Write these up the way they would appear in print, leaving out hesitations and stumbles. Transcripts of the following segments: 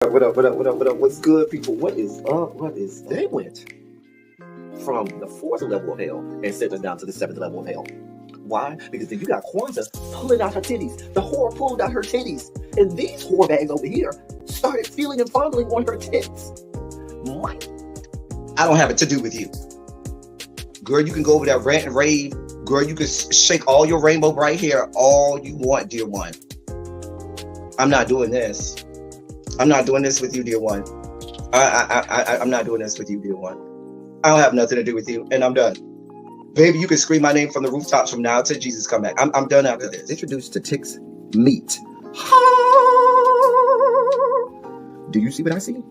What up, what up, what up, what up? What's good, people? What is up? What is they went from the 4th level of hell and sent us down to the 7th level of hell. Why? Because then you got Kwanzaa pulling out her titties. The whore pulled out her titties. And these whore bags over here started feeling and fondling on her tits. What? I don't have it to do with you. Girl, you can go over there, rant and rave. Girl, you can shake all your rainbow bright hair all you want, dear one. I'm not doing this. I'm not doing this with you, dear one. I'm not doing this with you, dear one. I don't have nothing to do with you, and I'm done. Baby, you can scream my name from the rooftops from now till Jesus come back. I'm done after this. Introduced to Tick's Meat. Do you see what I see?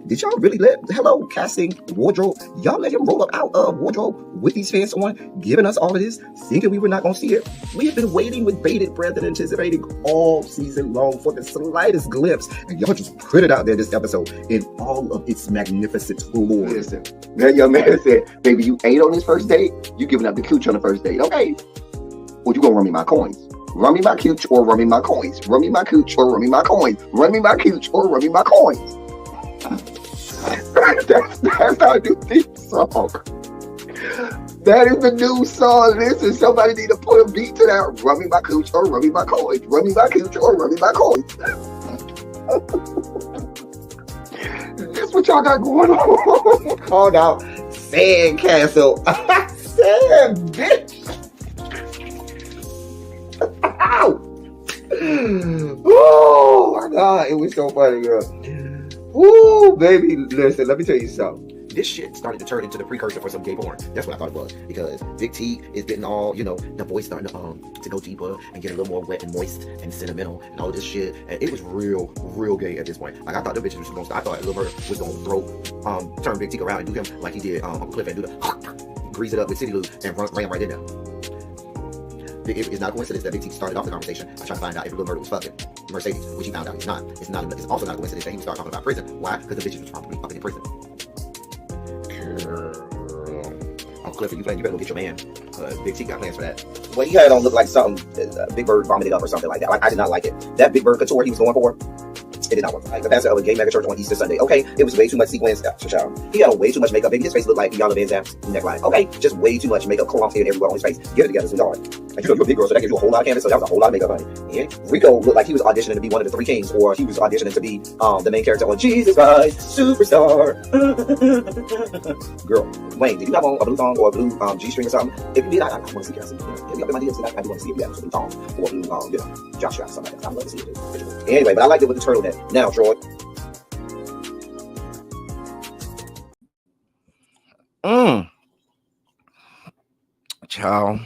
Did y'all really hello, casting, wardrobe, y'all let him roll up out of wardrobe with these fans on, giving us all of this, thinking we were not going to see it? We have been waiting with bated breath and anticipating all season long for the slightest glimpse, and y'all just put it out there this episode in all of its magnificent glory. Listen, that young man said, baby, you ate on this first date, you giving up the cooch on the first date, okay? Well, you gonna run me my coins. Run me my cooch or run me my coins. Run me my cooch or run me my coins. Run me my cooch or run me my coins. That's our new theme song. That is the new song. Listen, somebody need to put a beat to that. Run me my cooch or run me my coins. Run me my cooch or run me my coins. That's what y'all got going on. Called out Sandcastle. Sand, bitch. Ow. Oh my God, it was so funny, girl. Ooh, baby, listen, let me tell you something. This shit started to turn into the precursor for some gay porn. That's what I thought it was. Because Big T is getting all, the voice starting to go deeper and get a little more wet and moist and sentimental and all this shit. And it was real gay at this point. Like, I thought the bitches was going to stop. I thought Lil Murder was going to turn Big T around and do him like he did Uncle Cliff and do the grease it up with City Lou and ran right in there. It's not a coincidence that Big T started off the conversation. I tried to find out if Lil Murder was fucking Mercedes, which he found out he's not. It's also not a coincidence that he would start talking about prison. Why? Because the bitches was probably fucking in prison. Girl. Uncle Cliff, you better go get your man. Big T got plans for that. What he had on looked like something Big Bird vomited up or something like that. Like, I did not like it. That Big Bird couture he was going for, it did not work. Like the pastor of a gay mega church on Easter Sunday. Okay, it was way too much sequins. He had on way too much makeup. Baby, his face looked like Yana Van Zam's neckline. Okay, just way too much makeup, clumped in everywhere on his face. Get it together, sweetheart. And you're a big girl, so that gives you a whole lot of canvas. So that was a whole lot of makeup, honey. Yeah. Rico looked like he was auditioning to be one of the three kings, or he was auditioning to be the main character on Jesus Christ Superstar. Girl, Wayne, did you have on a blue thong or a blue G-string or something? If you did, I want to see it. Hit me up in my DMs. I do want to see if you have a blue thong or a blue jock strap or something like that. I'd love to see it too. Anyway, but I liked it with the turtleneck. Now, Troy. Child,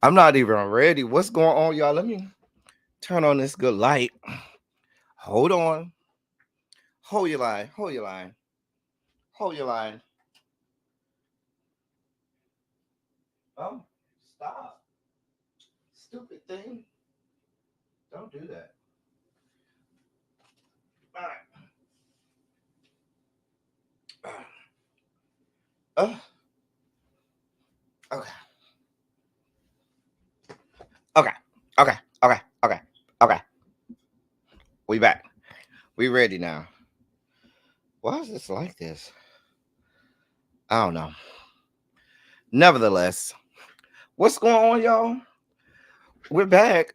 I'm not even ready. What's going on, y'all? Let me turn on this good light. Hold on. Hold your line. Hold your line. Hold your line. Oh, stop. Stupid thing. Don't do that. All right. Okay. We back. We ready now. Why is this like this? I don't know. Nevertheless, what's going on, y'all? We're back.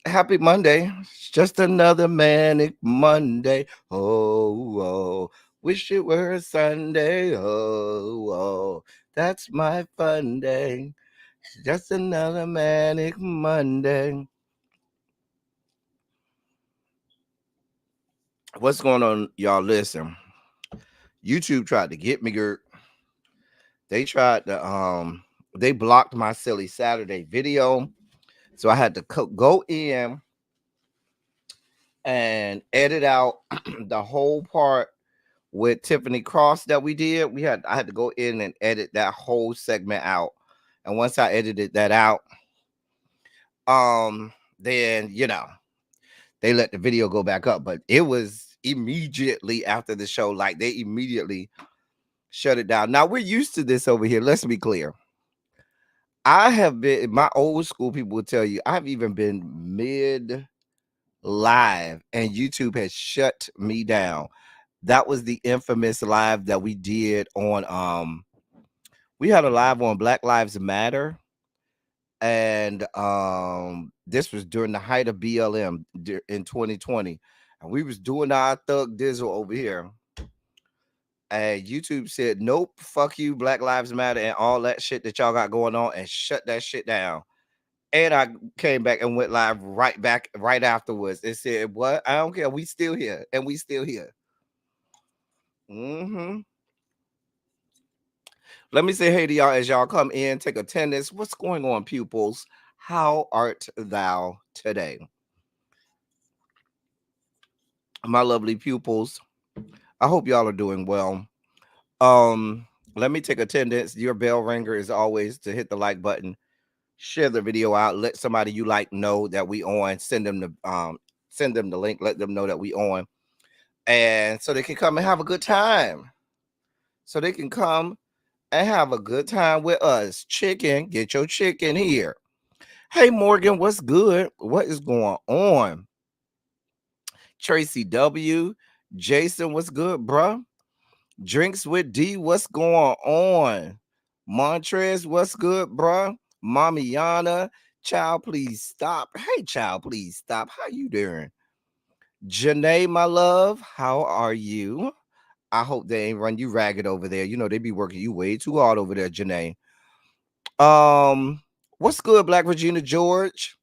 Happy Monday. It's just another manic Monday. Oh, wish it were Sunday. Oh, that's my fun day. Just another manic Monday. What's going on, y'all? Listen, YouTube tried to get me, girl. They tried to they blocked my silly Saturday video, so I had to go in and edit out the whole part with Tiffany Cross that we did. I had to go in and edit that whole segment out, and once I edited that out, then they let the video go back up, but it was immediately after the show. Like, they immediately shut it down. Now, we're used to this over here. Let's be clear. I have been, my old school people will tell you, I've even been live, and YouTube has shut me down. That was the infamous live that we did on we had a live on Black Lives Matter, and this was during the height of BLM in 2020, and we was doing our thug dizzle over here, and YouTube said, nope, fuck you, Black Lives Matter and all that shit that y'all got going on, and shut that shit down. And I came back and went live right afterwards. It said, what? I don't care, we still here, and we still here. Let me say hey to y'all as y'all come in, take attendance. What's going on, pupils? How art thou today? My lovely pupils, I hope y'all are doing well. Let me take attendance. Your bell ringer is always to hit the like button, share the video out, let somebody you like know that we on, send them the link, let them know that we on, and so they can come and have a good time. So they can come and have a good time with us. Chicken, get your chicken here. Hey Morgan, what's good? What is going on? Tracy W, Jason, what's good, bruh? Drinks with D, what's going on? Montrez, what's good, bruh? Mamiana, child, please stop. Hey, child, please stop. How you doing? Janae, my love, how are you? I hope they ain't run you ragged over there. You know, they be working you way too hard over there, Janae. What's good, Black Regina George?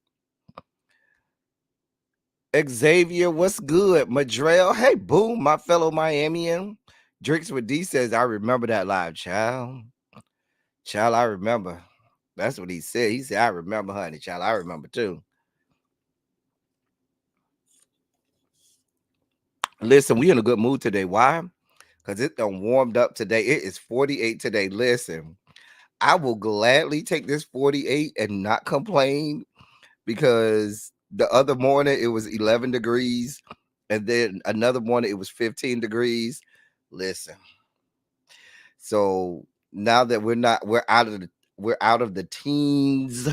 Xavier, what's good? Madrell, hey, boom, my fellow Miamian. Drinks with D says, I remember that live, child. Child, I remember. That's what he said. He said, I remember, honey. Child, I remember too. Listen, we in a good mood today. Why? Because it done warmed up today. It is 48 today. Listen, I will gladly take this 48 and not complain, because the other morning it was 11 degrees, and then another morning it was 15 degrees. Listen. So now that we're out of the teens,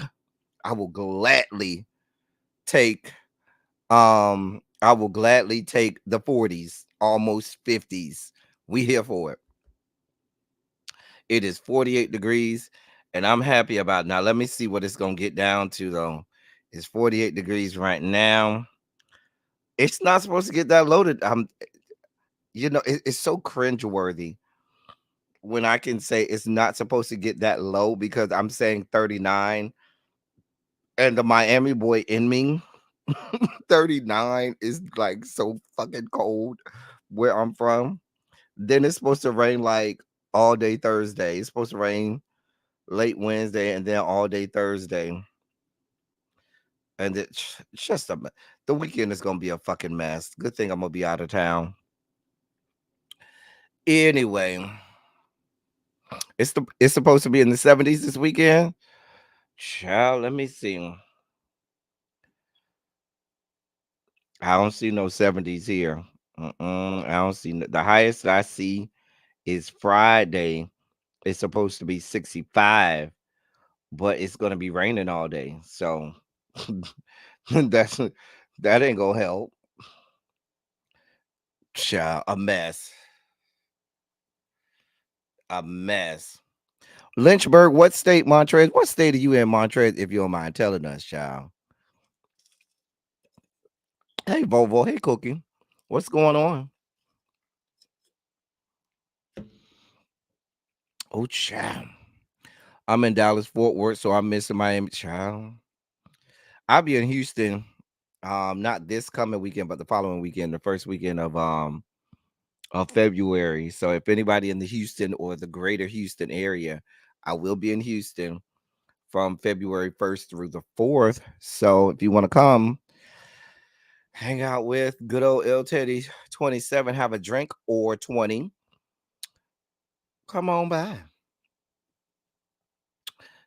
I will gladly take the 40s, almost 50s. We here for it. It is 48 degrees, and I'm happy about it. Now let me see what it's gonna get down to though. It's 48 degrees right now. It's not supposed to get that loaded. It's so cringeworthy when I can say it's not supposed to get that low, because I'm saying 39, and the Miami boy in me, 39 is like so fucking cold where I'm from. Then it's supposed to rain like all day Thursday. It's supposed to rain late Wednesday and then all day Thursday. And it's just the weekend is gonna be a fucking mess. Good thing I'm gonna be out of town. Anyway, it's supposed to be in the 70s this weekend. Child, let me see. I don't see no 70s here. I don't see the highest I see is Friday. It's supposed to be 65, but it's gonna be raining all day. So that ain't gonna help. Child, a mess. A mess. Lynchburg, what state, Montrez? What state are you in, Montrez, if you don't mind telling us, child? Hey, Volvo. Hey, Cookie. What's going on? Oh, child. I'm in Dallas, Fort Worth, so I'm missing Miami, child. I'll be in Houston, not this coming weekend, but the following weekend, the first weekend of February. So if anybody in the Houston or the greater Houston area, I will be in Houston from February 1st through the 4th. So if you want to come hang out with good old El Teddy 27, have a drink or 20, come on by.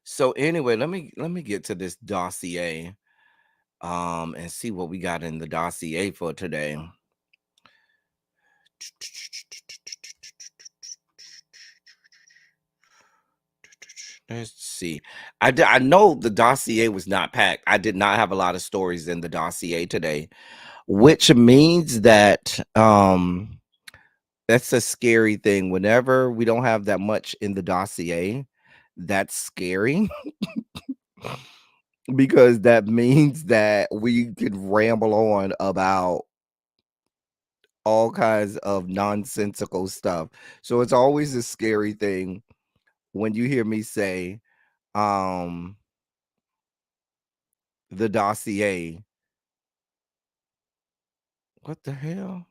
So anyway, let me get to this dossier and see what we got in the dossier for today. Let's see. I know the dossier was not packed. I did not have a lot of stories in the dossier today. which means that that's a scary thing. Whenever we don't have that much in the dossier, that's scary because that means that we can ramble on about all kinds of nonsensical stuff. So it's always a scary thing when you hear me say the dossier. What the hell?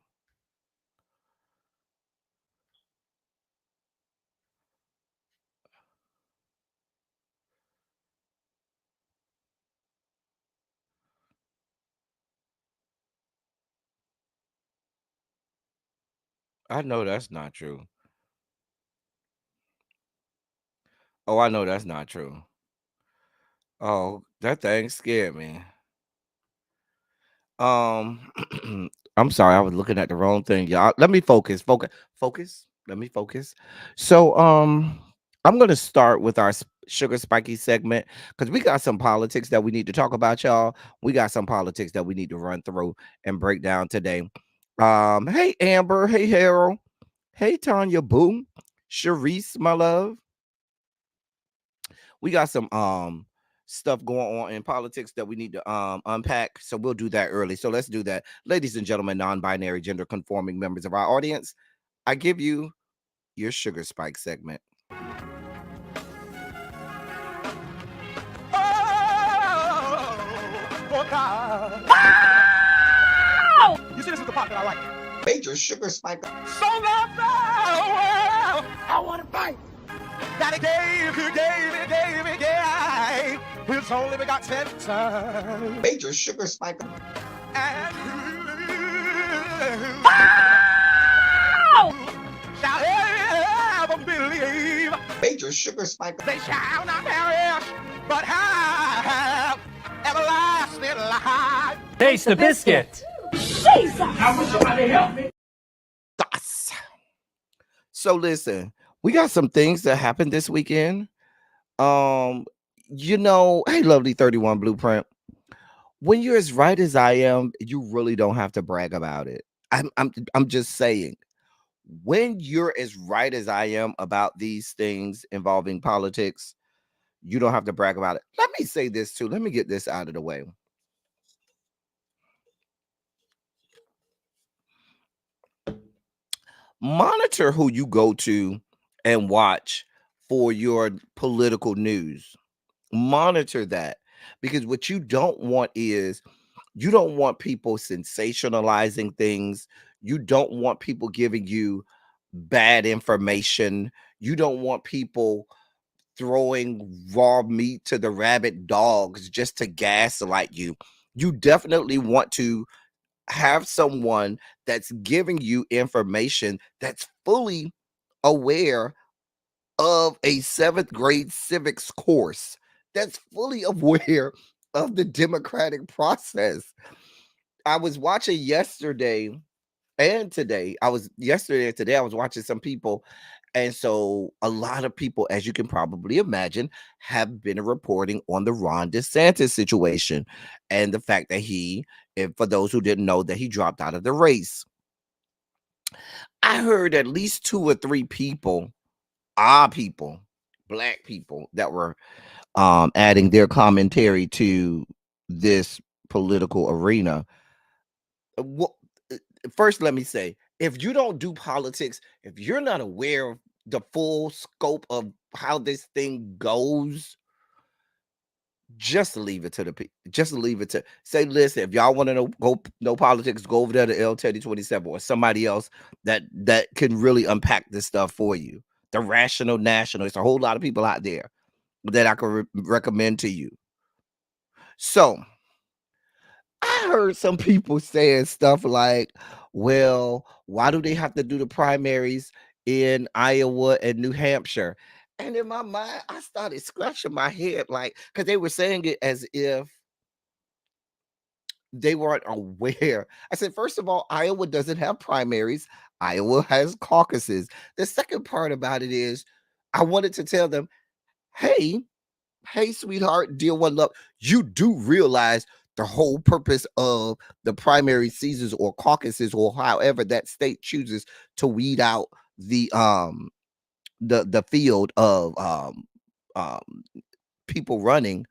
I know that's not true. Oh, I know that's not true. Oh, that thing scared me. Um, I'm sorry, I was looking at the wrong thing, y'all. Let me focus. Let me focus. So, I'm gonna start with our sugar spiky segment because we got some politics that we need to talk about, y'all. We got some politics that we need to run through and break down today. Hey Amber, hey Harold, hey Tanya, boom, Sharice, my love. We got some stuff going on in politics that we need to unpack. So we'll do that early. So let's do that. Ladies and gentlemen, non-binary gender conforming members of our audience, I give you your sugar spike segment. Oh, God. You see, this is the part that I like. Major sugar spike. So long, well, I want to fight. That he gave, his only begotten son. Major sugar spike. And shall ever believe. Major sugar spike. They shall not perish, but have everlasting life. Taste the biscuit. Jesus! I wish somebody help me. So listen, we got some things that happened this weekend. Hey, lovely 31 Blueprint. When you're as right as I am, you really don't have to brag about it. I'm just saying, when you're as right as I am about these things involving politics, you don't have to brag about it. Let me say this too. Let me get this out of the way. Monitor who you go to and watch for your political news. Monitor that, because what you don't want is you don't want people sensationalizing things. You don't want people giving you bad information. You don't want people throwing raw meat to the rabid dogs just to gaslight you. You definitely want to have someone that's giving you information that's fully aware of a 7th grade civics course, that's fully aware of the democratic process. I was watching yesterday and today. I was watching some people. And so a lot of people, as you can probably imagine, have been reporting on the Ron DeSantis situation and the fact that for those who didn't know, that he dropped out of the race. I heard at least 2 or 3 people, black people, that were adding their commentary to this political arena. Well, first, let me say, if you don't do politics, if you're not aware of the full scope of how this thing goes, just leave it to the people. Just leave it to say, listen, if y'all want to know politics, go over there to L Teddy 27 or somebody else that can really unpack this stuff for you. The Rational National. It's a whole lot of people out there that I can recommend to you. So I heard some people saying stuff like, well, why do they have to do the primaries in Iowa and New Hampshire? And in my mind, I started scratching my head, like, because they were saying it as if they weren't aware. I said, first of all, Iowa doesn't have primaries. Iowa has caucuses. The second part about it is I wanted to tell them, hey, sweetheart, dear one love, you do realize the whole purpose of the primary seasons or caucuses or however that state chooses to weed out the field of people running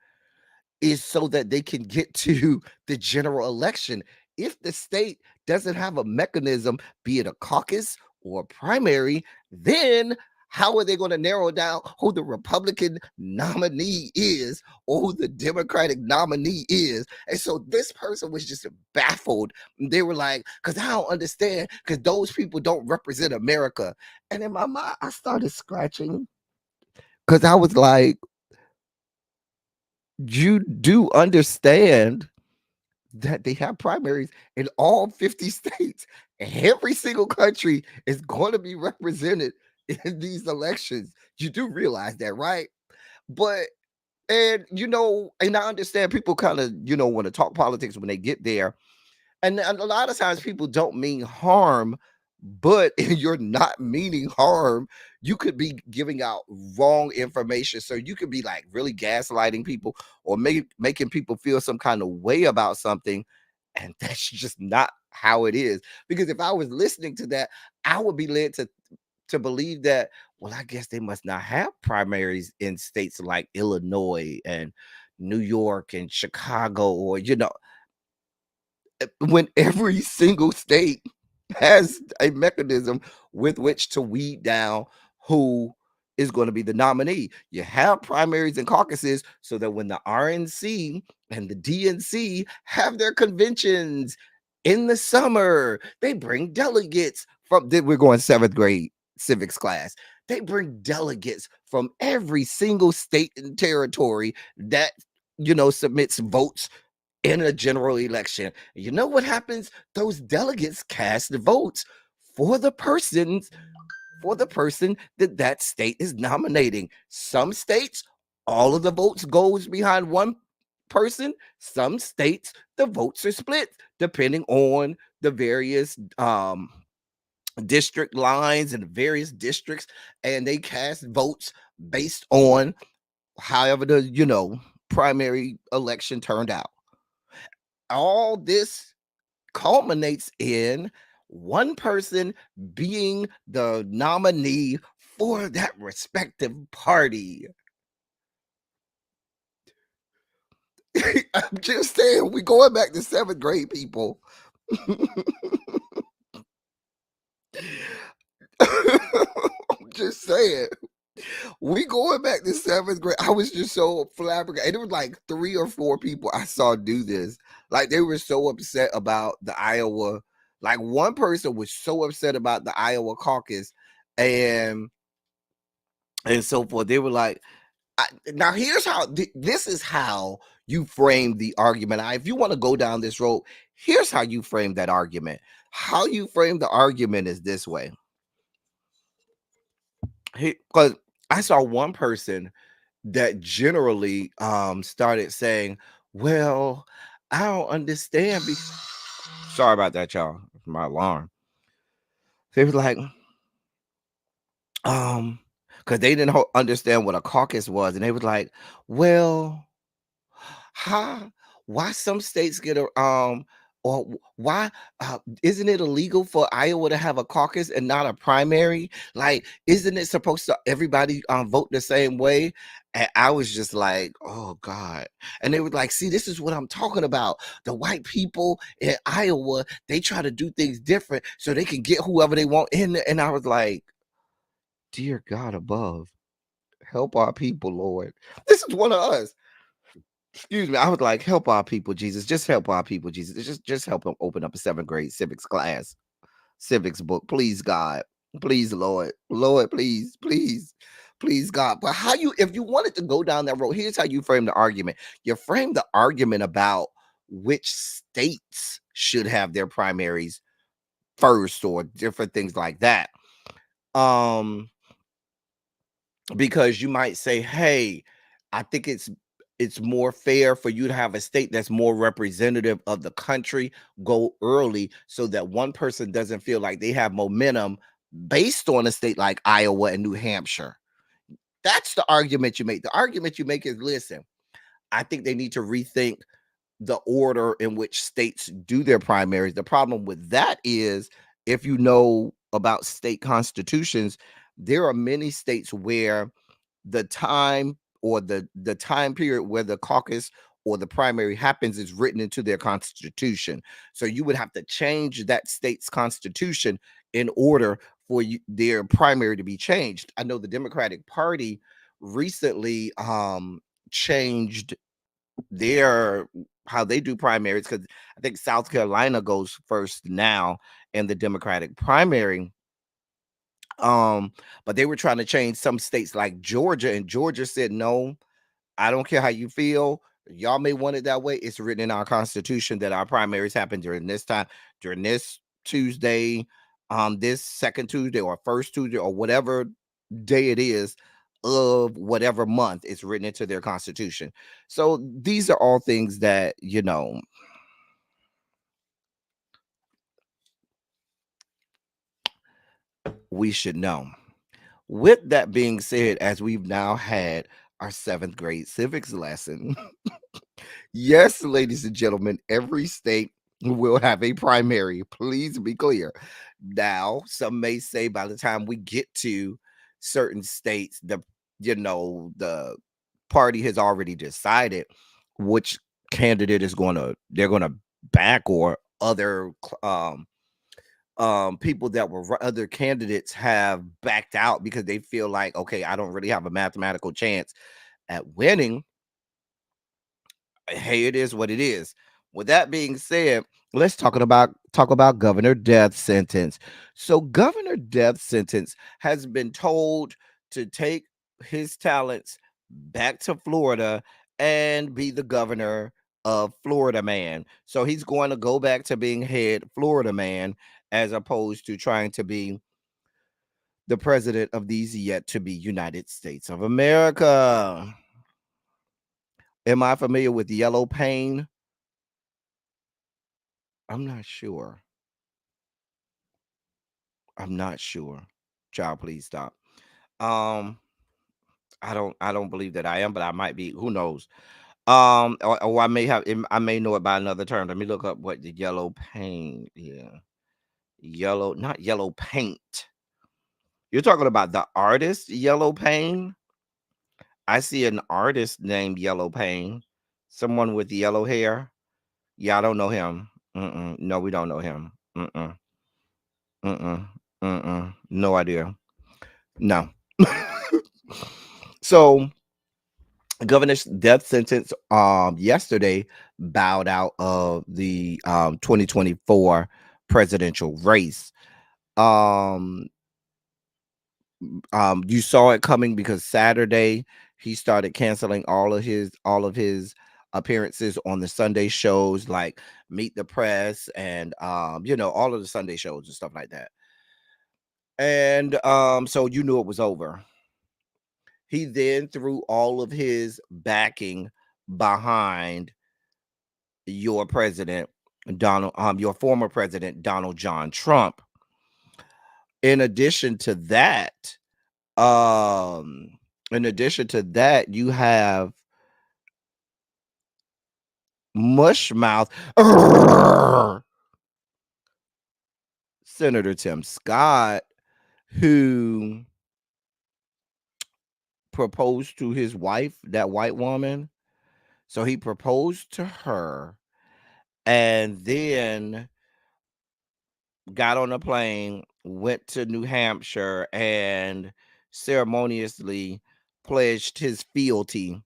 is so that they can get to the general election. If the state doesn't have a mechanism, be it a caucus or a primary, then how are they going to narrow down who the Republican nominee is or who the Democratic nominee is? And so this person was just baffled. They were like, because I don't understand, because those people don't represent America. And in my mind, I started scratching because I was like, you do understand that they have primaries in all 50 states. Every single country is going to be represented in these elections. You do realize that, right? But, and I understand people kind of, want to talk politics when they get there. And a lot of times people don't mean harm, but you're not meaning harm. You could be giving out wrong information. So you could be like really gaslighting people or making people feel some kind of way about something. And that's just not how it is. Because if I was listening to that, I would be led to believe that, well, I guess they must not have primaries in states like Illinois and New York and Chicago, or, when every single state has a mechanism with which to weed down who is going to be the nominee. You have primaries and caucuses so that when the RNC and the DNC have their conventions in the summer, they bring delegates from, we're going 7th grade civics class. They bring delegates from every single state and territory that, submits votes in a general election. You know what happens? Those delegates cast the votes for the person that state is nominating. Some states, all of the votes goes behind one person. Some states, the votes are split depending on the various district lines and various districts, and they cast votes based on however the primary election turned out. All this culminates in one person being the nominee for that respective party. I'm just saying, we going back to 7th grade, people. I'm just saying. We going back to 7th grade. I was just so flabbergasted. And it was like 3 or 4 people I saw do this. Like they were so upset about the Iowa. Like one person was so upset about the Iowa caucus and so forth. They were like, now here's how, this is how you frame the argument. If you want to go down this road, here's how you frame that argument. How you frame the argument is this way. Because I saw one person that generally started saying, well, I don't understand. Sorry about that, y'all. It's my alarm. They was like, because they didn't understand what a caucus was. And they was like, well, why some states get a or why isn't it illegal for Iowa to have a caucus and not a primary? Like, isn't it supposed to everybody vote the same way? And I was just like, oh God. And they were like, see, this is what I'm talking about. The white people in Iowa, they try to do things different so they can get whoever they want in there. And I was like, dear God above, help our people, Lord. This is one of us. Excuse me. I was like, help our people, Jesus. Just help our people, Jesus. Just help them open up a 7th grade civics class, civics book. Please, God. Please, Lord. Lord, please, please, please, God. But if you wanted to go down that road, here's how you frame the argument. You frame the argument about which states should have their primaries first or different things like that. Because you might say, hey, I think it's more fair for you to have a state that's more representative of the country go early so that one person doesn't feel like they have momentum based on a state like Iowa and New Hampshire. That's the argument you make. The argument you make is, listen, I think they need to rethink the order in which states do their primaries. The problem with that is, if you know about state constitutions, there are many states where the time, or the time period where the caucus or the primary happens, is written into their constitution. So you would have to change that state's constitution in order for their primary to be changed. I know the Democratic Party recently changed their how they do primaries, because I think South Carolina goes first now in the Democratic primary. But they were trying to change some states like Georgia, and Georgia said, no, I don't care how you feel. Y'all may want it that way. It's written in our constitution that our primaries happen during this time, during this Tuesday, this second Tuesday or first Tuesday or whatever day it is of whatever month. It's written into their constitution. So these are all things that, we should know. With that being said, as we've now had our 7th grade civics lesson, yes, ladies and gentlemen, every state will have a primary. Please be clear. Now, some may say by the time we get to certain states, the party has already decided which candidate they're going to back, or other people that were other candidates have backed out because they feel like, okay, I don't really have a mathematical chance at winning. Hey, it is what it is. With that being said, let's talk about Governor Death Sentence. So Governor Death Sentence has been told to take his talents back to Florida and be the governor of Florida man. So he's going to go back to being head Florida man, as opposed to trying to be the president of these yet to be United States of America. Am I familiar with yellow pain? I'm not sure. I'm not sure. Child, please stop. Um, I don't believe that I am, but I might be. Who knows? Or I may know it by another term. Let me look up what the yellow paint. Yeah. Yellow, not yellow paint. You're talking about the artist Yellow Pain? I see an artist named Yellow Pain. Someone with yellow hair. Yeah, I don't know him. No, we don't know him. Mm-mm. No idea. No. So Governor's death sentence yesterday bowed out of the 2024 presidential race. Um you saw it coming, because Saturday he started canceling all of his appearances on the Sunday shows, like Meet the Press, and all of the Sunday shows and stuff like that. And so you knew it was over. He then threw all of his backing behind your president, your former president, Donald John Trump. In addition to that, um, you have Mushmouth Senator Tim Scott, who proposed to his wife, that white woman. So he proposed to her, and then got on a plane, went to New Hampshire, and ceremoniously pledged his fealty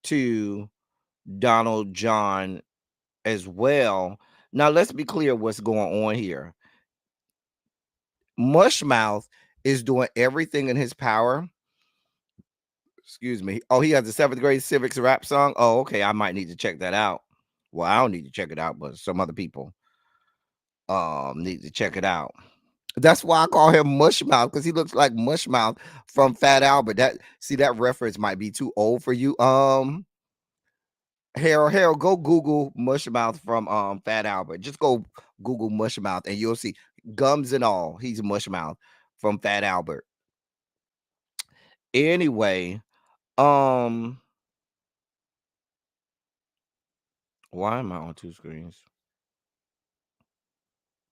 to Donald John as well. Now, let's be clear what's going on here. Mushmouth is doing everything in his power. Excuse me. Oh, he has a 7th grade civics rap song. Oh, okay. I might need to check that out. Well, I don't need to check it out, but some other people need to check it out. That's why I call him Mushmouth, because he looks like Mushmouth from Fat Albert. That reference might be too old for you. Harold, go Google Mushmouth from Fat Albert. Just go Google Mushmouth and you'll see, gums and all. He's Mushmouth from Fat Albert. Anyway, Why am I on two screens?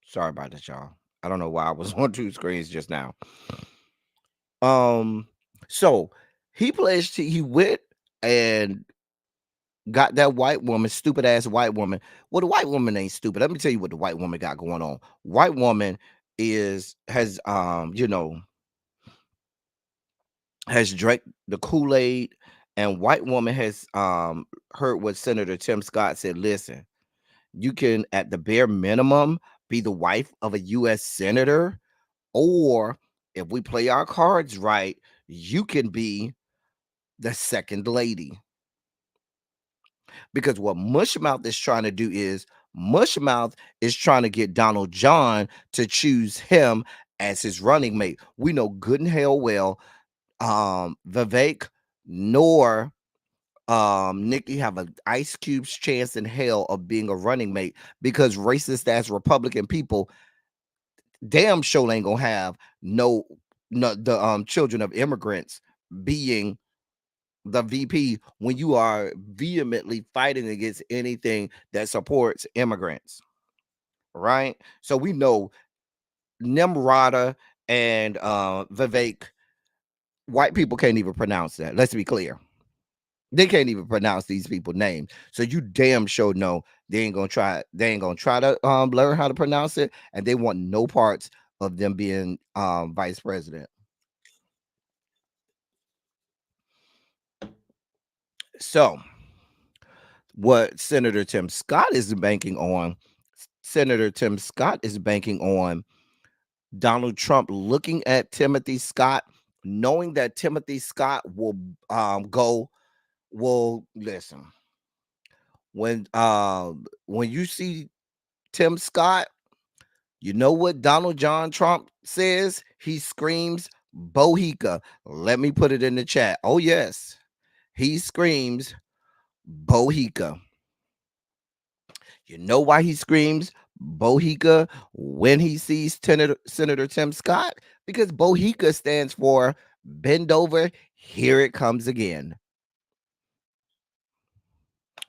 Sorry about that, y'all. I don't know why I was on two screens just now. So he went and got that white woman, stupid ass white woman. Well, the white woman ain't stupid. Let me tell you what the white woman got going on. White woman has drank the Kool-Aid, and white woman has heard what Senator Tim Scott said. Listen, you can at the bare minimum be the wife of a US senator, or if we play our cards right, you can be the second lady. Because what Mushmouth is trying to do is Mushmouth is trying to get Donald John to choose him as his running mate. We know good and hell well Vivek nor Nikki have an ice cube's chance in hell of being a running mate, because racist ass Republican people damn sure ain't gonna have no the children of immigrants being the VP when you are vehemently fighting against anything that supports immigrants, right? So we know Nimrata and Vivek, white people can't even pronounce that. Let's be clear. They can't even pronounce these people's names. So you damn sure know they ain't gonna try to learn how to pronounce it, and they want no parts of them being vice president. So what Senator Tim Scott is banking on Donald Trump looking at Timothy Scott, knowing that Timothy Scott will listen. When you see Tim Scott, you know what Donald John Trump says? He screams Bohica. Let me put it in the chat. Oh yes. He screams Bohica. You know why he screams Bohica when he sees Senator Tim Scott? Because Bohica stands for bend over, here it comes again.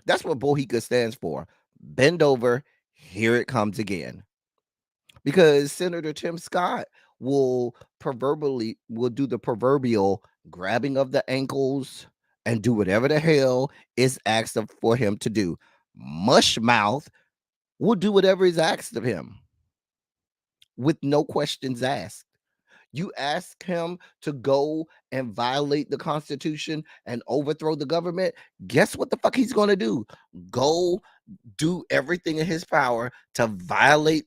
That's what Bohica stands for. Bend over, here it comes again. Because Senator Tim Scott will do the proverbial grabbing of the ankles and do whatever the hell is asked for him to do. Mushmouth will do whatever is asked of him with no questions asked. You ask him to go and violate the Constitution and overthrow the government, guess what the fuck he's going to do? Go do everything in his power to violate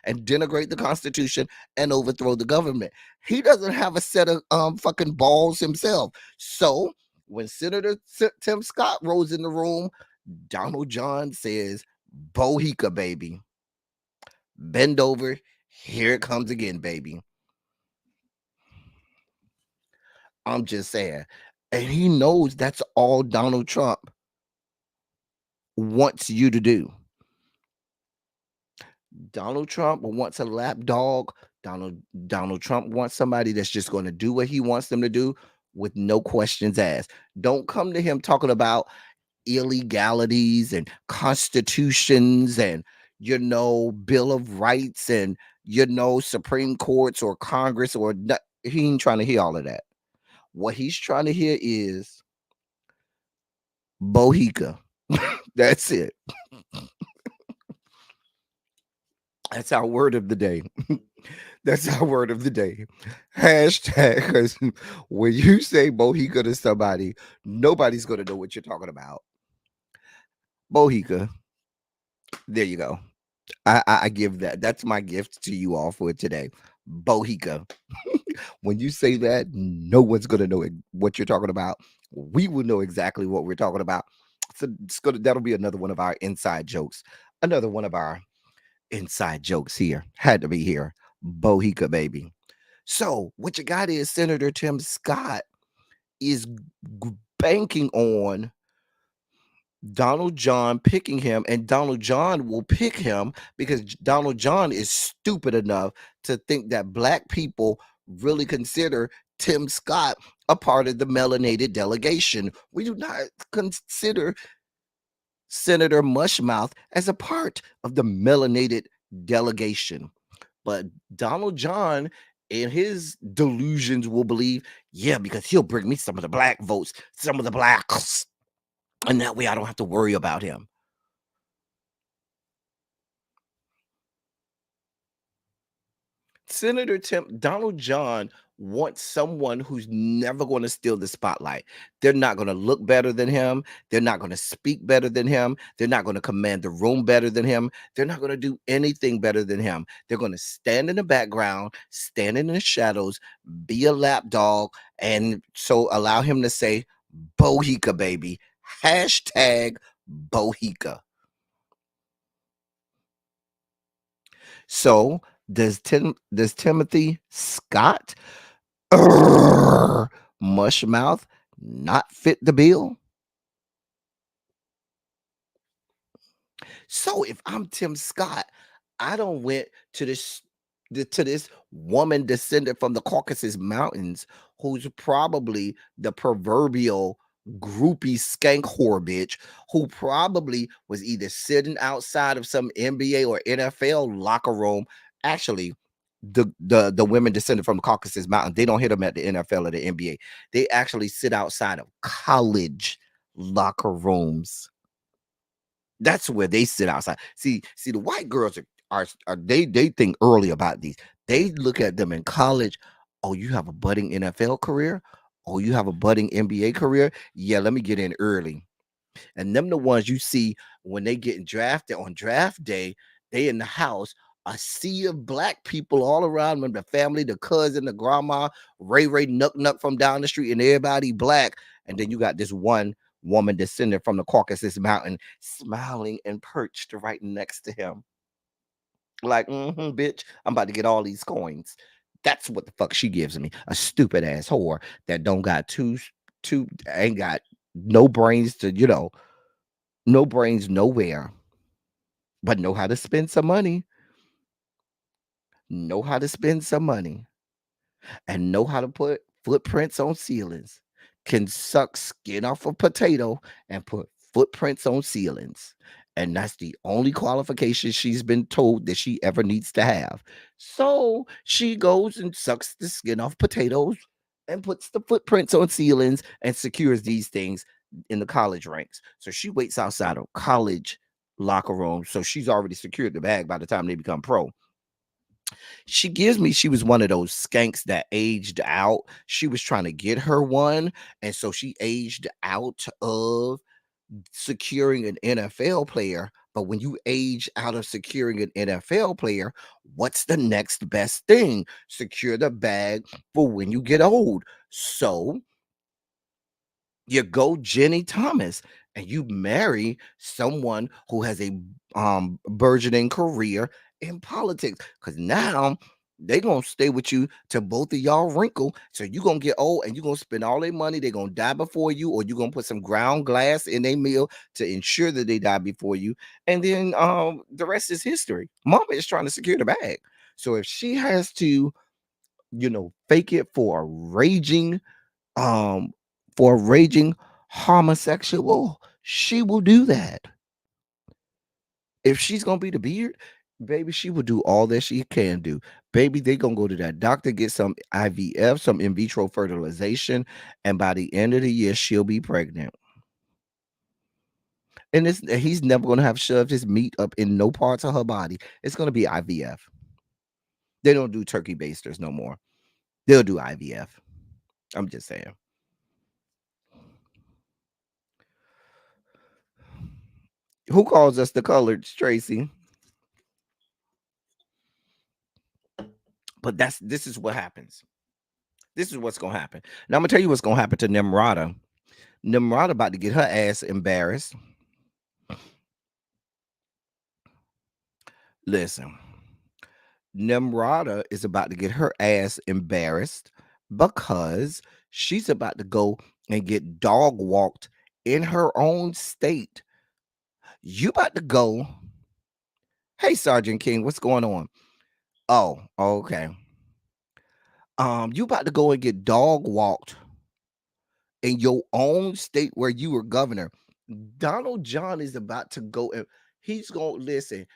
and denigrate the Constitution and overthrow the government. He doesn't have a set of fucking balls himself. So when Senator Tim Scott rolls in the room, Donald John says, Bohica, baby. Bend over. Here it comes again, baby. I'm just saying. And he knows that's all Donald Trump wants you to do. Donald Trump wants a lapdog. Donald Trump wants somebody that's just going to do what he wants them to do with no questions asked. Don't come to him talking about illegalities and constitutions and Bill of Rights and Supreme Courts or Congress or not. He ain't trying to hear all of that. What he's trying to hear is Bohica. That's it. That's our word of the day. That's our word of the day. Hashtag, because when you say Bohica to somebody, nobody's going to know what you're talking about. Bohica. There you go. I give that. That's my gift to you all for today. Bohica. When you say that, no one's going to know what you're talking about. We will know exactly what we're talking about. So that'll be another one of our inside jokes. Another one of our inside jokes here. Had to be here. Bohica, baby. So what you got is Senator Tim Scott is banking on Donald John picking him, and Donald John will pick him because Donald John is stupid enough to think that black people really consider Tim Scott a part of the melanated delegation. We do not consider Senator Mushmouth as a part of the melanated delegation. But Donald John, in his delusions, will believe, yeah, because he'll bring me some of the black votes, some of the blacks. And that way I don't have to worry about him. Donald John wants someone who's never going to steal the spotlight. They're not going to look better than him. They're not going to speak better than him. They're not going to command the room better than him. They're not going to do anything better than him. They're going to stand in the background, stand in the shadows, be a lapdog, and so allow him to say, Bohica, baby. Hashtag Bohica. So does Timothy Scott Mushmouth not fit the bill? So if I'm Tim Scott, I don't went to this woman descended from the Caucasus Mountains who's probably the proverbial groupie skank whore bitch who probably was either sitting outside of some NBA or NFL locker room. Actually, the women descended from the Caucasus Mountains, they don't hit them at the NFL or the NBA. They actually sit outside of college locker rooms. That's where they sit outside. See, the white girls are they think early about these. They look at them in college. Oh, you have a budding NFL career? Oh, you have a budding NBA career? Yeah, let me get in early. And them the ones you see when they getting drafted on draft day, they in the house, a sea of black people all around them, the family, the cousin, the grandma, Ray Nuck from down the street, and everybody black. And then you got this one woman descended from the Caucasus Mountain smiling and perched right next to him. Like, bitch, I'm about to get all these coins. That's what the fuck she gives me. A stupid ass whore that don't got ain't got no brains to, no brains nowhere, but know how to spend some money. Know how to spend some money and know how to put footprints on ceilings. Can suck skin off a potato and put footprints on ceilings. And that's the only qualification she's been told that she ever needs to have. So she goes and sucks the skin off potatoes and puts the footprints on ceilings and secures these things in the college ranks. So she waits outside of college locker room. So she's already secured the bag by the time they become pro. She was one of those skanks that aged out. She was trying to get her one, and so she aged out of securing an NFL player. But when you age out of securing an NFL player, what's the next best thing? Secure the bag for when you get old. So you go Jenny Thomas and you marry someone who has a burgeoning career in politics, because now they gonna stay with you till both of y'all wrinkle. So you gonna get old and you gonna spend all their money. They're gonna die before you, or you gonna put some ground glass in their meal to ensure that they die before you. And then the rest is history. Mama is trying to secure the bag. So if she has to, fake it um for a raging homosexual, she will do that. If she's gonna be the beard, baby, she will do all that she can do. Baby, they gonna go to that doctor, get some IVF, some in vitro fertilization, and by the end of the year, she'll be pregnant. And he's never gonna have shoved his meat up in no parts of her body. It's gonna be IVF. They don't do turkey basters no more. They'll do IVF. I'm just saying. Who calls us the coloreds, Tracy? But this is what happens. This is what's gonna happen. Now I'm gonna tell you what's gonna happen to Nimrata. Nimrata about to get her ass embarrassed. Listen, Nimrata is about to get her ass embarrassed because she's about to go and get dog walked in her own state. You about to go. Hey, Sergeant King, what's going on? Oh, okay. You about to go and get dog walked in your own state where you were governor. Donald John is about to go and he's gonna listen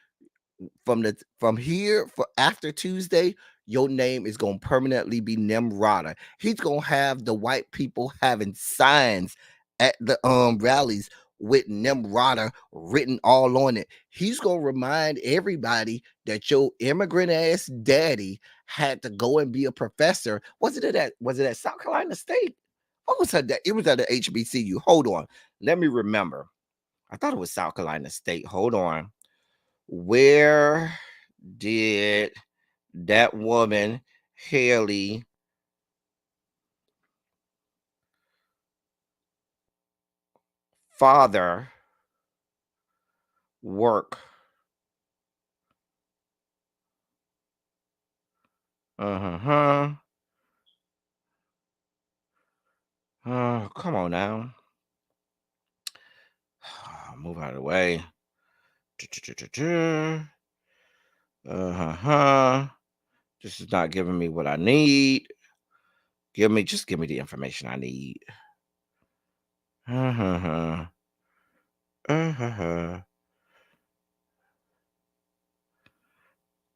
from here for after Tuesday. Your name is gonna permanently be Nimrata. He's gonna have the white people having signs at the rallies with Nimrata written all on it. He's gonna remind everybody that your immigrant ass daddy had to go and be a professor. Was it at South Carolina State? What was that? It was at the HBCU. Hold on. Let me remember. I thought it was South Carolina State. Hold on. Where did that woman, Haley, father work? Come on now. Move out of the way. This is not giving me what I need. Just give me the information I need.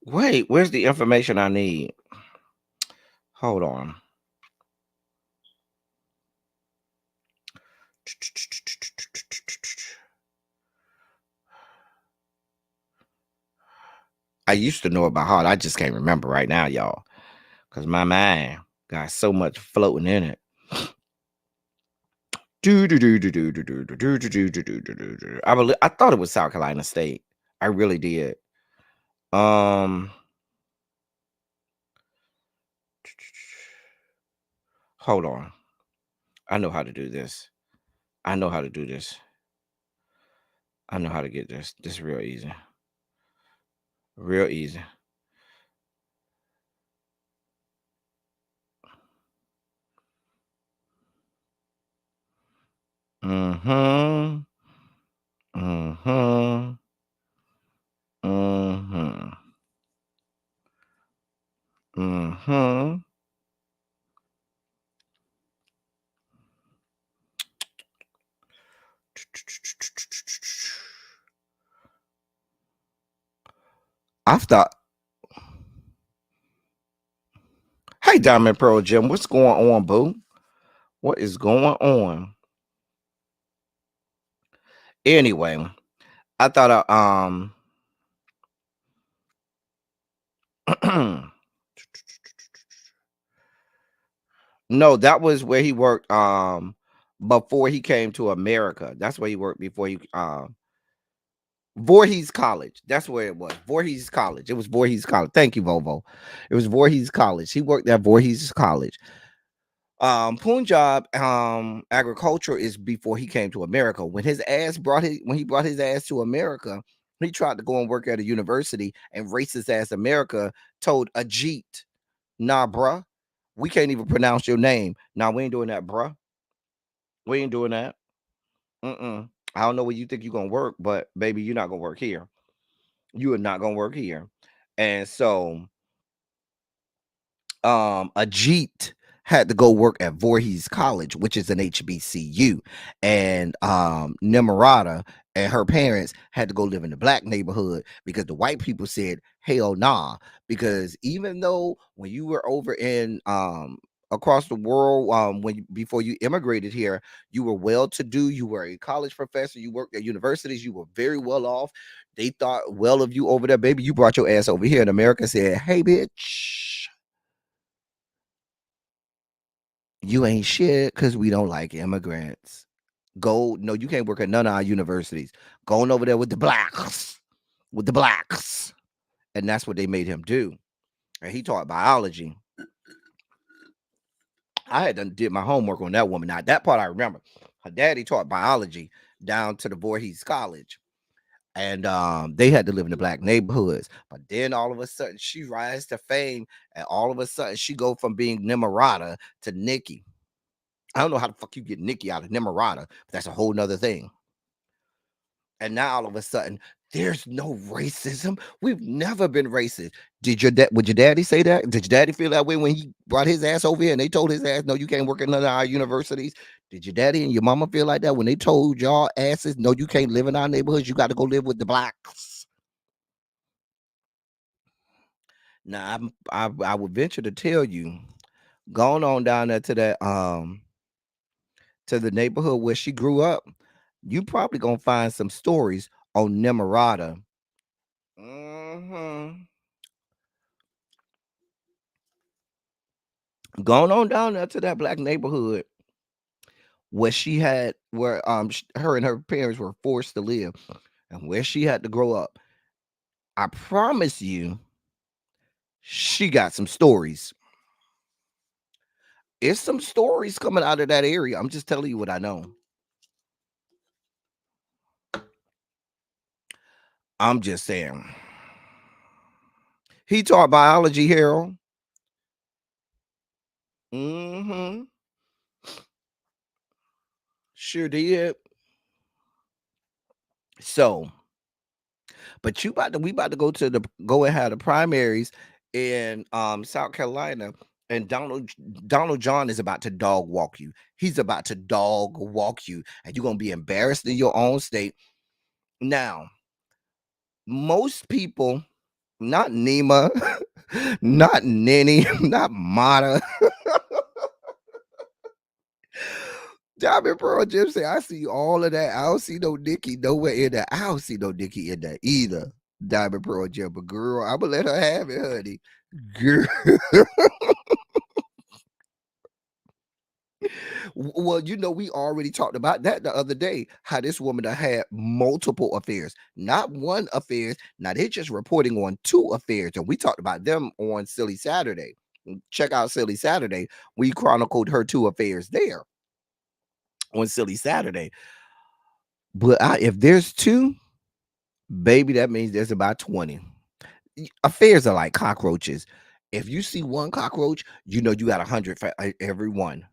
Wait, where's the information I need? Hold on. I used to know it by heart. I just can't remember right now, y'all, because my mind got so much floating in it. I thought it was South Carolina State. I really did. Hold on. I know how to do this. I know how to do this. I know how to get this. This is real easy. Real easy. Mm-hmm. Mm-hmm. Mm-hmm. Mm-hmm. I thought, hey, Diamond Pearl Jim, what's going on, boo? What is going on? Anyway, I thought no, that was where he worked before he came to America. That's where he worked before he Voorhees College. That's where it was. Voorhees College. It was Voorhees College. Thank you, Volvo. It was Voorhees College. He worked at Voorhees College. Punjab agriculture is before he came to America. When he brought his ass to America, he tried to go and work at a university, and racist ass America told Ajit, nah, bruh, we can't even pronounce your name. Nah, we ain't doing that, bruh. We ain't doing that. I don't know where you think you're gonna work, but baby, you're not gonna work here. You are not gonna work here. And so Ajit had to go work at Voorhees College, which is an HBCU, and Nimrata and her parents had to go live in the black neighborhood because the white people said hell nah. Because even though when you were over in across the world, before you immigrated here, you were well to do, you were a college professor, you worked at universities, you were very well off. They thought well of you over there, baby. You brought your ass over here, and America said, hey bitch, you ain't shit because we don't like immigrants. No, you can't work at none of our universities. Going over there with the blacks. And that's what they made him do. And he taught biology. I had done did my homework on that woman. Now, that part I remember. Her daddy taught biology down to the Voorhees College. And they had to live in the black neighborhoods. But then all of a sudden, she rise to fame. And all of a sudden, she go from being Nimrata to Nikki. I don't know how the fuck you get Nikki out of Nimrata, but that's a whole nother thing. And now all of a sudden, there's no racism. We've never been racist. Would your daddy say that? Did your daddy feel that way when he brought his ass over here and they told his ass, no, you can't work at none of our universities? Did your daddy and your mama feel like that when they told y'all asses, no, you can't live in our neighborhoods, you got to go live with the blacks? Now, I would venture to tell you, going on down there to the neighborhood where she grew up, you probably gonna find some stories on Nimarata. hmm Going on down there to that black neighborhood where she had where her and her parents were forced to live and where she had to grow up. I promise you, she got some stories. It's some stories coming out of that area. I'm just telling you what I know. I'm just saying. He taught biology, Harold. Mm-hmm. Sure did. So, but we about to go and have the primaries in South Carolina, and Donald John is about to dog walk you. He's about to dog walk you, and you're gonna be embarrassed in your own state. Now, most people, not Nima, not Nenny, not Mata. Diamond Pearl Jim say, I see all of that. I don't see no Nikki nowhere in that. I don't see no Nikki in that either. Diamond Pearl Jim, but girl, I'm gonna let her have it, honey. Girl. Well, we already talked about that the other day. How this woman that had multiple affairs, not one affairs. Now they're just reporting on 2 affairs, and we talked about them on Silly Saturday. Check out Silly Saturday. We chronicled her 2 affairs there on Silly Saturday. But if there's 2, baby, that means there's about 20. Affairs are like cockroaches. If you see one cockroach, you got 100 for every one.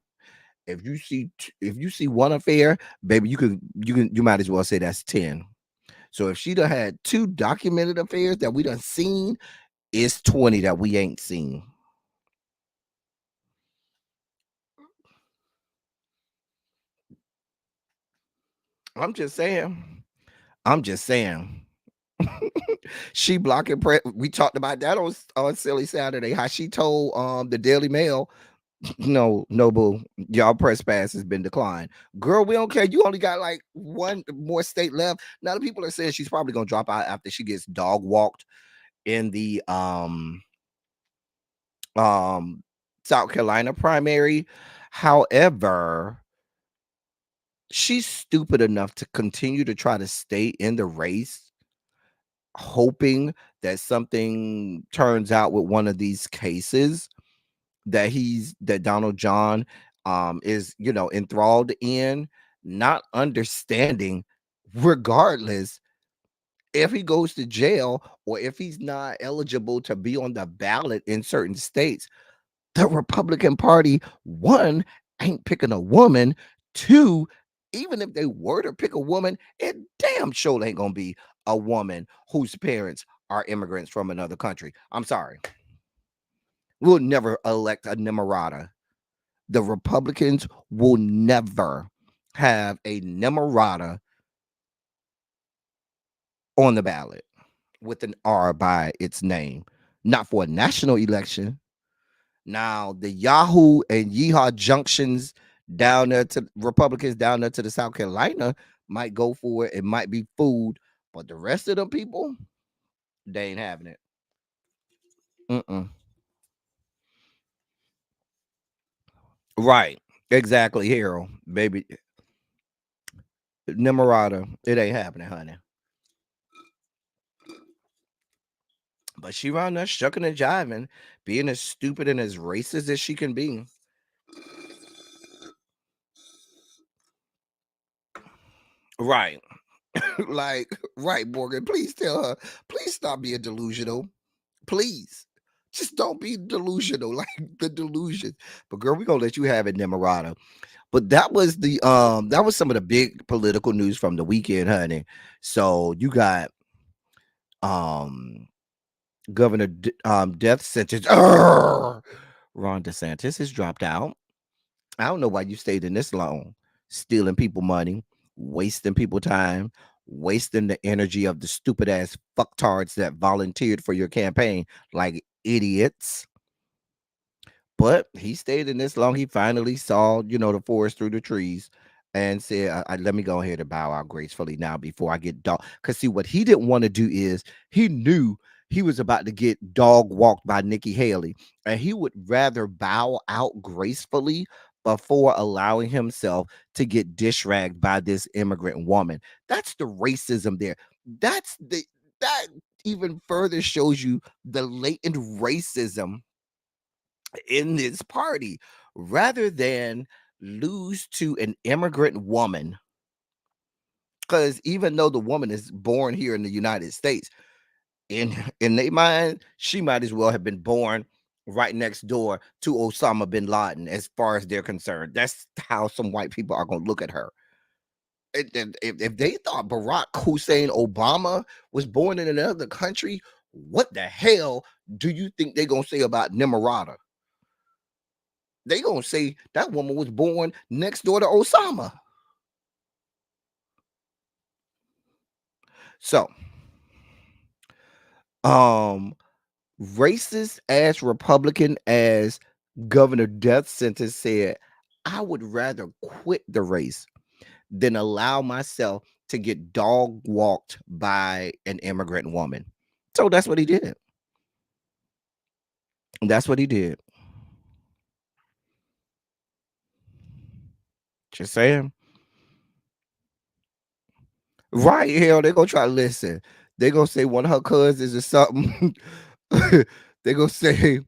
If you see one affair, baby, you might as well say that's 10. So if she done had 2 documented affairs that we done seen, it's 20 that we ain't seen. I'm just saying. She blocking press. We talked about that on Silly Saturday. How she told the Daily Mail, no, boo, y'all press pass has been declined. Girl, we don't care. You only got like 1 more state left. Now the people are saying she's probably gonna drop out after she gets dog walked in the South Carolina primary. However, she's stupid enough to continue to try to stay in the race, hoping that something turns out with one of these cases that Donald John is enthralled in, not understanding, regardless if he goes to jail or if he's not eligible to be on the ballot in certain states, the Republican Party, 1, ain't picking a woman. 2, even if they were to pick a woman, it damn sure ain't gonna be a woman whose parents are immigrants from another country. I'm sorry. We'll never elect a Nimarata. The Republicans will never have a Nimarata on the ballot with an R by its name, not for a national election. Now, the Yahoo and Yeehaw junctions down there to Republicans down there to the South Carolina might go for it. It might be food, but the rest of them people, they ain't having it. Right. Exactly, Harold. Baby. Nimarata. It ain't happening, honey. But she around there shucking and jiving, being as stupid and as racist as she can be. Right. Like, right, Morgan. Please tell her, please stop being delusional. Please. Just don't be delusional, like the delusion. But girl, we're gonna let you have it, Nimarata. But that was some of the big political news from the weekend, honey. So you got Governor death sentence. Ron DeSantis has dropped out. I don't know why you stayed in this long. stealing people money, wasting people time, wasting the energy of the stupid ass fucktards that volunteered for your campaign like idiots. But he stayed in this long. He finally saw, the forest through the trees and said, let me go ahead and bow out gracefully now before I get dog. Because see, what he didn't want to do is he knew he was about to get dog walked by Nikki Haley. And he would rather bow out gracefully before allowing himself to get dish ragged by this immigrant woman. That's the racism there. That even further shows you the latent racism in this party, rather than lose to an immigrant woman. Because even though the woman is born here in the United States, in their mind, she might as well have been born right next door to Osama bin Laden, as far as they're concerned. That's how some white people are going to look at her. If they thought Barack Hussein Obama was born in another country, what the hell do you think they're going to say about Nimrata? They gonna say that woman was born next door to Osama. So, racist ass Republican as Governor Death Sentence said, I would rather quit the race than allow myself to get dog walked by an immigrant woman. So that's what he did. That's what he did. Just saying. Right, hell, they're gonna try to listen. They're gonna say one of her cousins or something. they're gonna say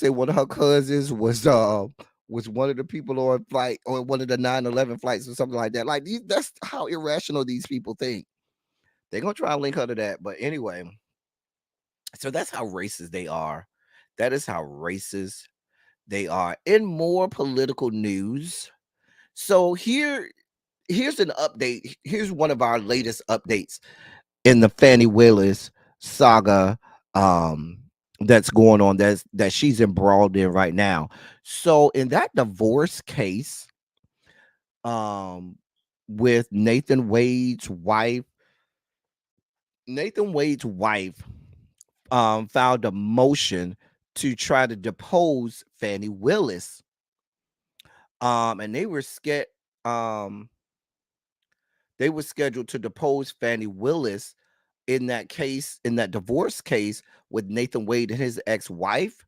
one of her cousins was one of the people on flight, on one of the 9/11 flights or something like that. Like that's how irrational these people think. They're gonna try to link her to that. But anyway, so that's how racist they are. That is how racist they are. In more political news, so here's an update. Here's one of our latest updates in the Fannie Willis saga that's going on, that she's embroiled in right now. So in that divorce case with Nathan Wade's wife filed a motion to try to depose Fannie Willis. And they were scheduled to depose Fannie Willis in that case, in that divorce case with Nathan Wade and his ex-wife.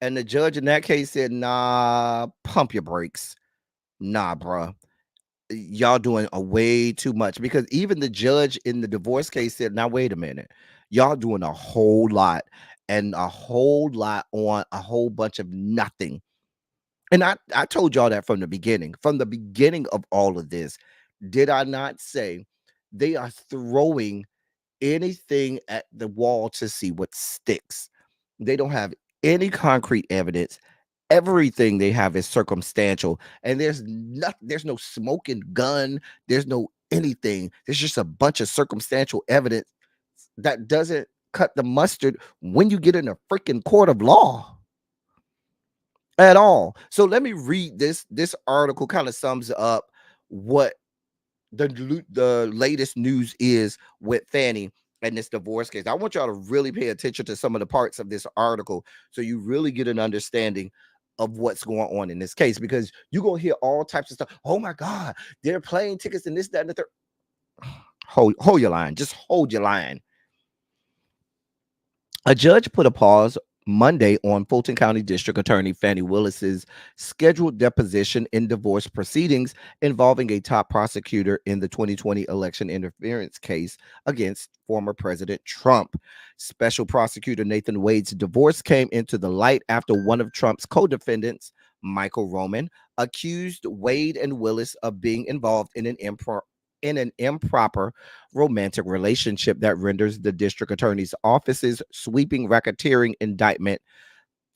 And the judge in that case said, nah, pump your brakes. Nah, bruh. Y'all doing a way too much. Because even the judge in the divorce case said, now, wait a minute. Y'all doing a whole lot, and a whole lot on a whole bunch of nothing. And I told y'all that from the beginning of all of this. Did I not say they are throwing anything at the wall to see what sticks? They don't have any concrete evidence. Everything they have is circumstantial, and there's no smoking gun. There's no anything. There's just a bunch of circumstantial evidence that doesn't cut the mustard when you get in a freaking court of law at all. So let me read this article. Kind of sums up what the latest news is with Fannie and this divorce case. I want y'all to really pay attention to some of the parts of this article so you really get an understanding of what's going on in this case, because you're gonna hear all types of stuff. Oh my God, they're playing tickets and this, that, and the third. Hold your line. Just hold your line. A judge put a pause Monday on Fulton County District Attorney Fannie Willis's scheduled deposition in divorce proceedings involving a top prosecutor in the 2020 election interference case against former President Trump. Special prosecutor Nathan Wade's divorce came into the light after one of Trump's co-defendants, Michael Roman, accused Wade and Willis of being involved in an improper romantic relationship that renders the district attorney's office's sweeping racketeering indictment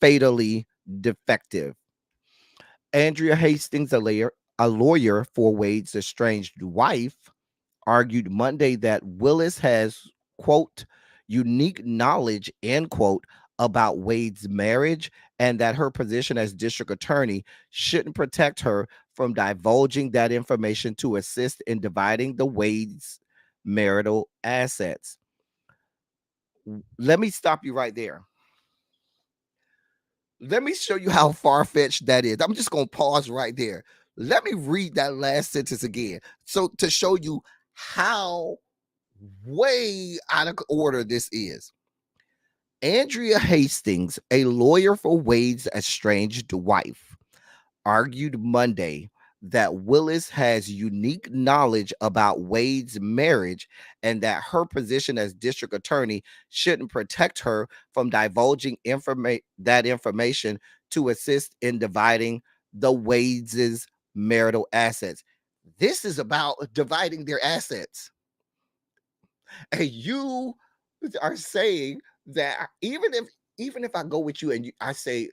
fatally defective. Andrea Hastings, a lawyer for Wade's estranged wife, argued Monday that Willis has, quote, unique knowledge, end quote, about Wade's marriage and that her position as district attorney shouldn't protect her from divulging that information to assist in dividing the Wade's marital assets. Let me stop you right there. Let me show you how far-fetched that is. I'm just going to pause right there. Let me read that last sentence again. So to show you how way out of order this is. Andrea Hastings, a lawyer for Wade's estranged wife, argued Monday that Willis has unique knowledge about Wade's marriage and that her position as district attorney shouldn't protect her from divulging that information to assist in dividing the Wade's marital assets. This is about dividing their assets. And you are saying that even if I go with you and I say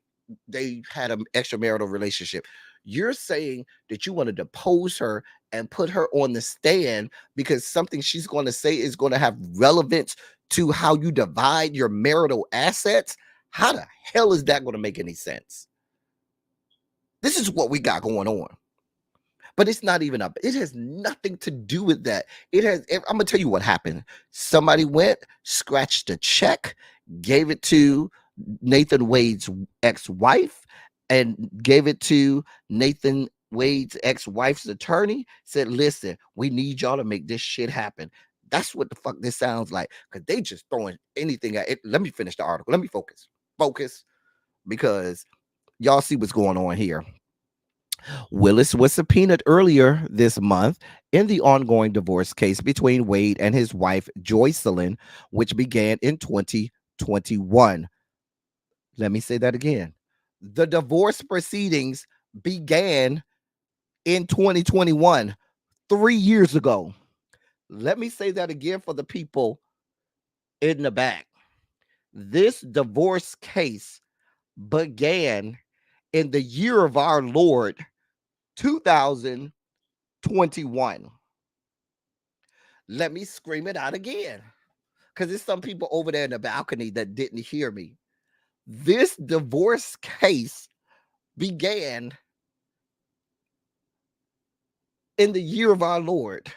they had an extramarital relationship, you're saying that you want to depose her and put her on the stand because something she's going to say is going to have relevance to how you divide your marital assets. How the hell is that going to make any sense? This is what we got going on. But it's not even up. It has nothing to do with that. It has. I'm gonna tell you what happened. Somebody went, scratched a check, gave it to Nathan Wade's ex-wife, and gave it to Nathan Wade's ex-wife's attorney. Said, "Listen, we need y'all to make this shit happen." That's what the fuck this sounds like. Because they just throwing anything at it. Let me finish the article. Let me focus, because y'all see what's going on here. Willis was subpoenaed earlier this month in the ongoing divorce case between Wade and his wife, Joycelyn, which began in 2021. Let me say that again. The divorce proceedings began in 2021, 3 years ago. Let me say that again for the people in the back. This divorce case began in the year of our Lord, 2021. Let me scream it out again, because there's some people over there in the balcony that didn't hear me. This divorce case began in the year of our Lord,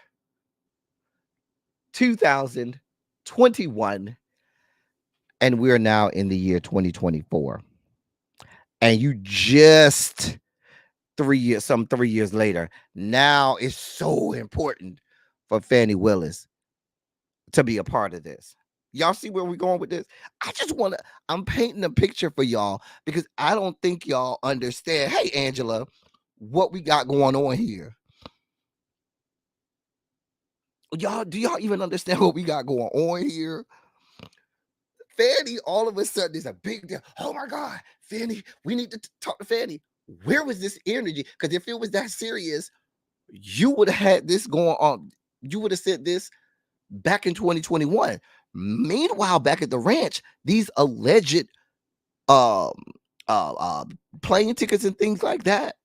2021, and we're now in the year 2024. And you just 3 years later, now it's so important for Fannie Willis to be a part of this. Y'all see where we're going with this? I'm painting a picture for y'all because I don't think y'all understand. Hey, Angela, what we got going on here. Do y'all even understand what we got going on here? Fannie, all of a sudden, is a big deal. Oh my God, Fannie, we need to talk to Fannie. Where was this energy? Because if it was that serious, you would have had this going on. You would have said this back in 2021. Meanwhile, back at the ranch, these alleged plane tickets and things like that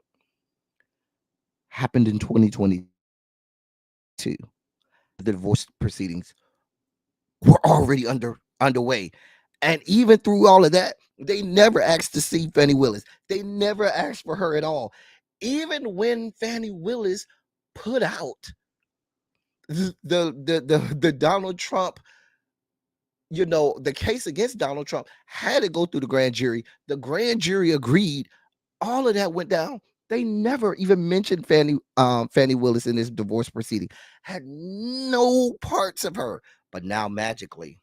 happened in 2022. The divorce proceedings were already underway. And even through all of that, they never asked to see Fannie Willis. They never asked for her at all. Even when Fannie Willis put out the Donald Trump, the case against Donald Trump had to go through the grand jury. The grand jury agreed. All of that went down. They never even mentioned Fannie Willis in this divorce proceeding. Had no parts of her. But now magically,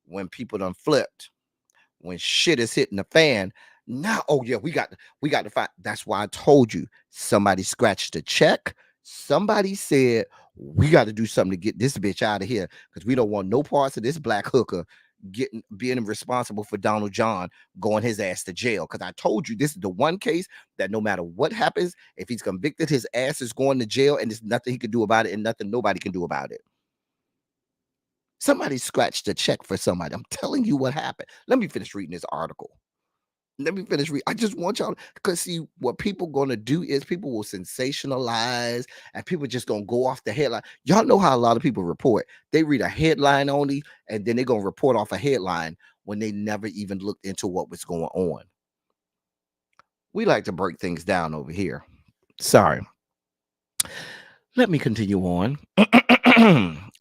when people done flipped, when shit is hitting the fan, now, oh yeah, we got to find. That's why I told you, somebody scratched a check. Somebody said, we got to do something to get this bitch out of here, because we don't want no parts of this black hooker being responsible for Donald John going his ass to jail. Because I told you, this is the one case that no matter what happens, if he's convicted, his ass is going to jail, and there's nothing he can do about it, and nothing nobody can do about it. Somebody scratched a check for somebody. I'm telling you what happened. Let me finish reading this article. I just want y'all, because see, what people going to do is people will sensationalize, and people just going to go off the headline. Y'all know how a lot of people report. They read a headline only, and then they're going to report off a headline. when they never even looked into what was going on. We like to break things down over here. Sorry. Let me continue on.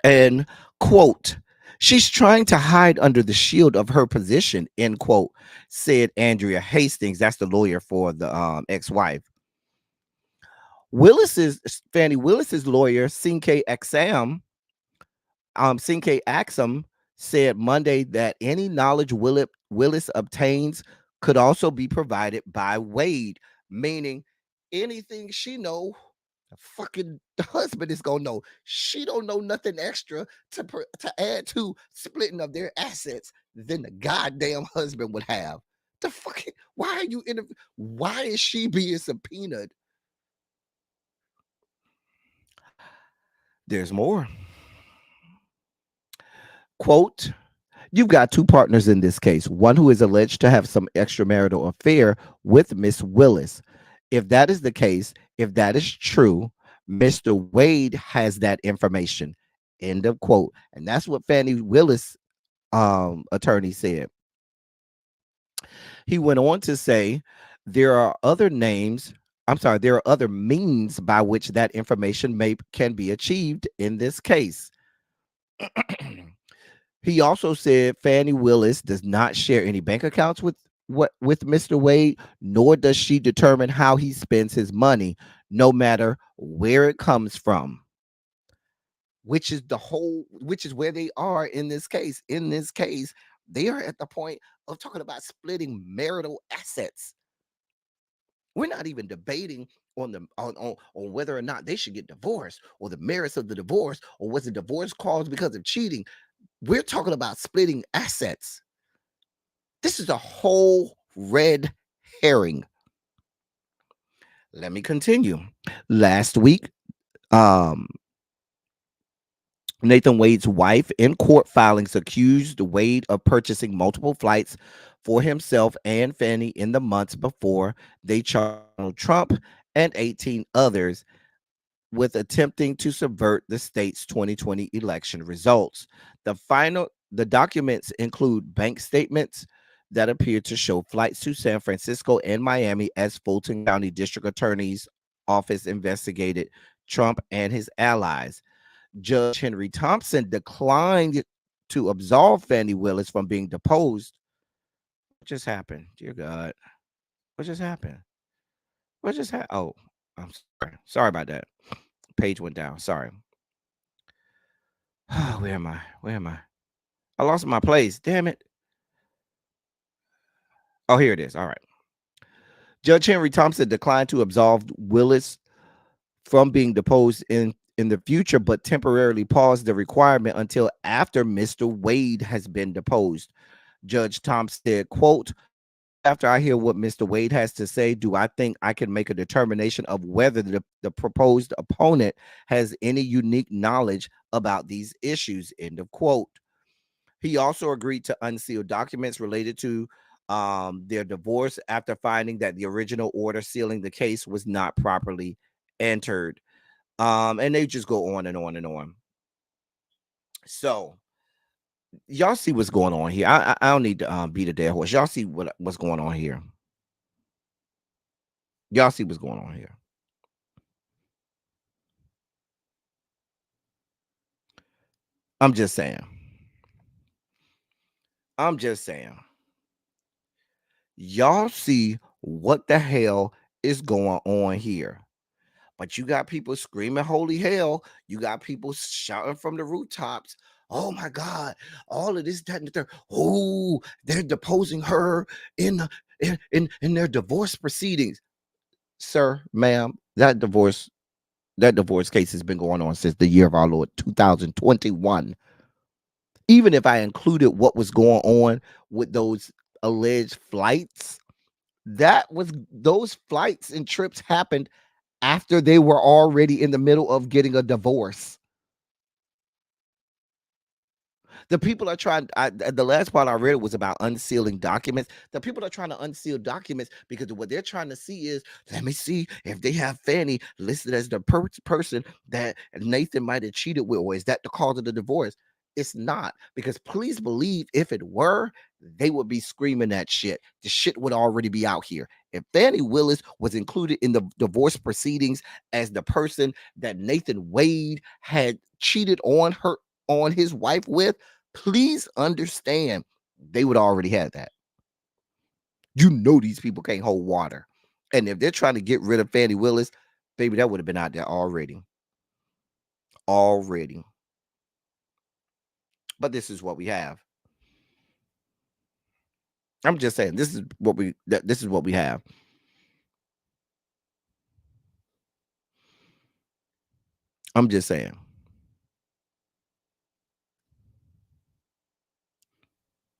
And quote, she's trying to hide under the shield of her position, end quote, said Andrea Hastings. That's the lawyer for the ex-wife. Fannie Willis's lawyer, Cinque Axum, said Monday that any knowledge Willis obtains could also be provided by Wade, meaning anything she know, the fucking husband is gonna know. She don't know nothing extra to add to splitting of their assets than the goddamn husband would have. The fucking why is she being subpoenaed? There's more. Quote, you've got two partners in this case, one who is alleged to have some extramarital affair with Miss Willis. If that is the case, if that is true, Mr. Wade has that information. End of quote. And that's what Fannie Willis attorney said. He went on to say there are other means by which that information can be achieved in this case. He also said Fannie Willis does not share any bank accounts with Mr. Wade, nor does she determine how he spends his money, no matter where it comes from. Which is where they are in this case. In this case, they are at the point of talking about splitting marital assets. We're not even debating on whether or not they should get divorced, or the merits of the divorce, or was the divorce caused because of cheating. We're talking about splitting assets. This is a whole red herring. Let me continue. Last week, Nathan Wade's wife in court filings accused Wade of purchasing multiple flights for himself and Fannie in the months before they charged Donald Trump and 18 others with attempting to subvert the state's 2020 election results. The documents include bank statements that appear to show flights to San Francisco and Miami as Fulton County District Attorney's Office investigated Trump and his allies. Judge Henry Thompson declined to absolve Fannie Willis from being deposed. What just happened? Dear God. What just happened? What just happened? Oh, I'm sorry. Sorry about that. Page went down. Sorry. Where am I? I lost my place. Damn it. Oh, here it is. All right. Judge Henry Thompson declined to absolve Willis from being deposed in the future, but temporarily paused the requirement until after Mr. Wade has been deposed. Judge Thompson said, quote, after I hear what Mr. Wade has to say, do I think I can make a determination of whether the proposed opponent has any unique knowledge about these issues, end of quote. He also agreed to unseal documents related to their divorce after finding that the original order sealing the case was not properly entered. And they just go on and on and on. So y'all see what's going on here. I don't need to beat a dead horse. Y'all see what's going on here. Y'all see what's going on here. I'm just saying. Y'all see what the hell is going on here. But you got people screaming holy hell. You got people shouting from the rooftops. Oh my God, all of this, that, and the third. Oh, they're deposing her in their divorce proceedings. Sir, ma'am, that divorce case has been going on since the year of our Lord 2021. Even if I included what was going on with those alleged flights, those flights and trips happened after they were already in the middle of getting a divorce. The people are trying, the last part I read was about unsealing documents. The people are trying to unseal documents because what they're trying to see is, let me see if they have Fannie listed as the person that Nathan might have cheated with, or is that the cause of the divorce? It's not, because please believe if it were, they would be screaming that shit. The shit would already be out here. If Fannie Willis was included in the divorce proceedings as the person that Nathan Wade had cheated on his wife with, please understand they would already have that. You know these people can't hold water. And if they're trying to get rid of Fannie Willis, baby, that would have been out there already. Already. But this is what we have. I'm just saying this is what we have. I'm just saying.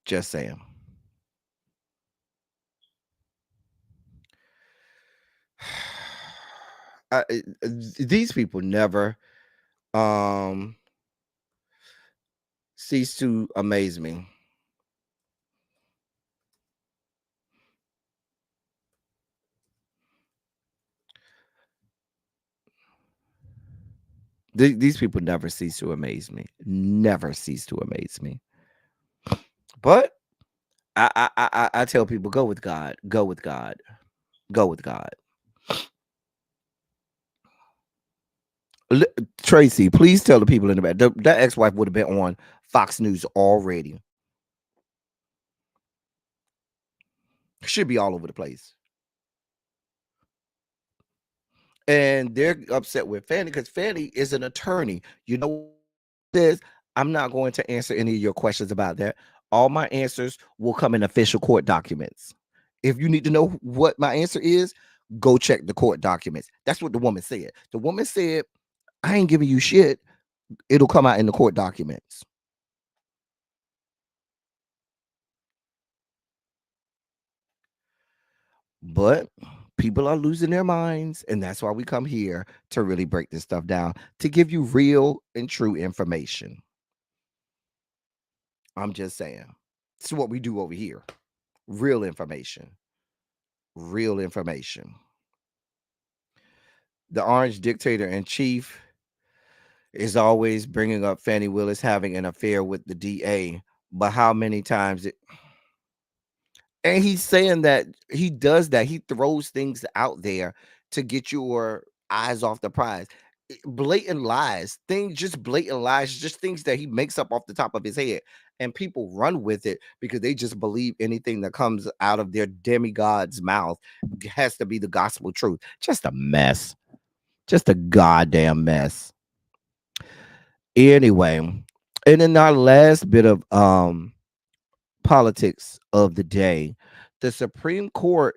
Just saying. These people never cease to amaze me. These people never cease to amaze me. Never cease to amaze me. But I tell people, go with God. Go with God. Go with God. Tracy, please tell the people in the back. That ex-wife would have been on Fox News already. Should be all over the place. And they're upset with Fannie because Fannie is an attorney. You know, this, I'm not going to answer any of your questions about that. All my answers will come in official court documents. If you need to know what my answer is, go check the court documents. That's what the woman said. The woman said, I ain't giving you shit. It'll come out in the court documents. But people are losing their minds, and that's why we come here to really break this stuff down, to give you real and true information. I'm just saying. This is what we do over here. Real information. Real information. The orange dictator in chief is always bringing up Fannie Willis having an affair with the DA, but how many times and he's saying that he does that. He throws things out there to get your eyes off the prize. Blatant lies, blatant lies, just things that he makes up off the top of his head. And people run with it because they just believe anything that comes out of their demigod's mouth has to be the gospel truth. Just a mess. Just a goddamn mess. Anyway, and in our last bit of politics of the day, the Supreme Court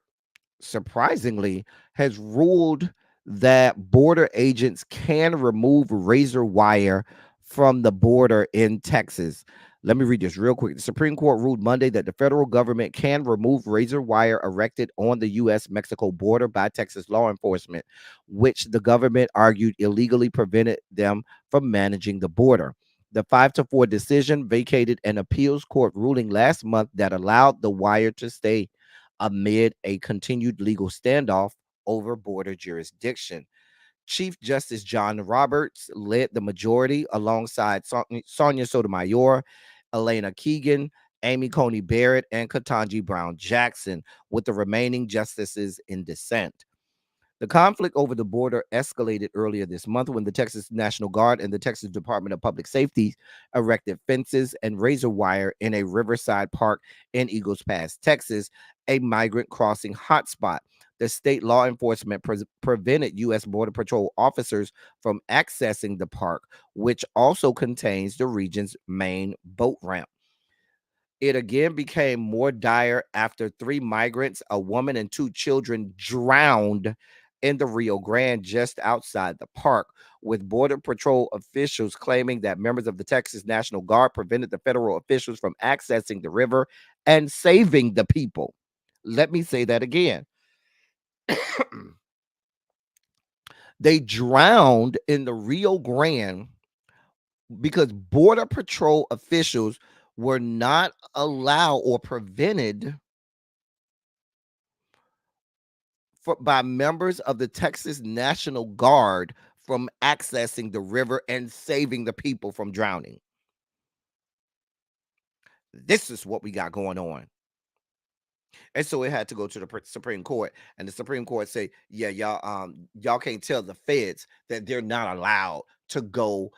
surprisingly has ruled that border agents can remove razor wire from the border in Texas. Let me read this real quick. The Supreme Court ruled Monday that the federal government can remove razor wire erected on the U.S.-Mexico border by Texas law enforcement, which the government argued illegally prevented them from managing the border. The 5-4 decision vacated an appeals court ruling last month that allowed the wire to stay amid a continued legal standoff over border jurisdiction. Chief Justice John Roberts led the majority alongside Sonia Sotomayor, Elena Keegan, Amy Coney Barrett, and Ketanji Brown Jackson, with the remaining justices in dissent. The conflict over the border escalated earlier this month when the Texas National Guard and the Texas Department of Public Safety erected fences and razor wire in a riverside park in Eagles Pass, Texas, a migrant crossing hotspot. The state law enforcement prevented U.S. Border Patrol officers from accessing the park, which also contains the region's main boat ramp. It again became more dire after 3 migrants, a woman and 2 children, drowned in the Rio Grande just outside the park, with Border Patrol officials claiming that members of the Texas National Guard prevented the federal officials from accessing the river and saving the people. Let me say that again. They drowned in the Rio Grande because Border Patrol officials were not allowed or prevented by members of the Texas National Guard from accessing the river and saving the people from drowning. This is what we got going on. And so it had to go to the Supreme Court, and the Supreme Court say, yeah, y'all can't tell the feds that they're not allowed to go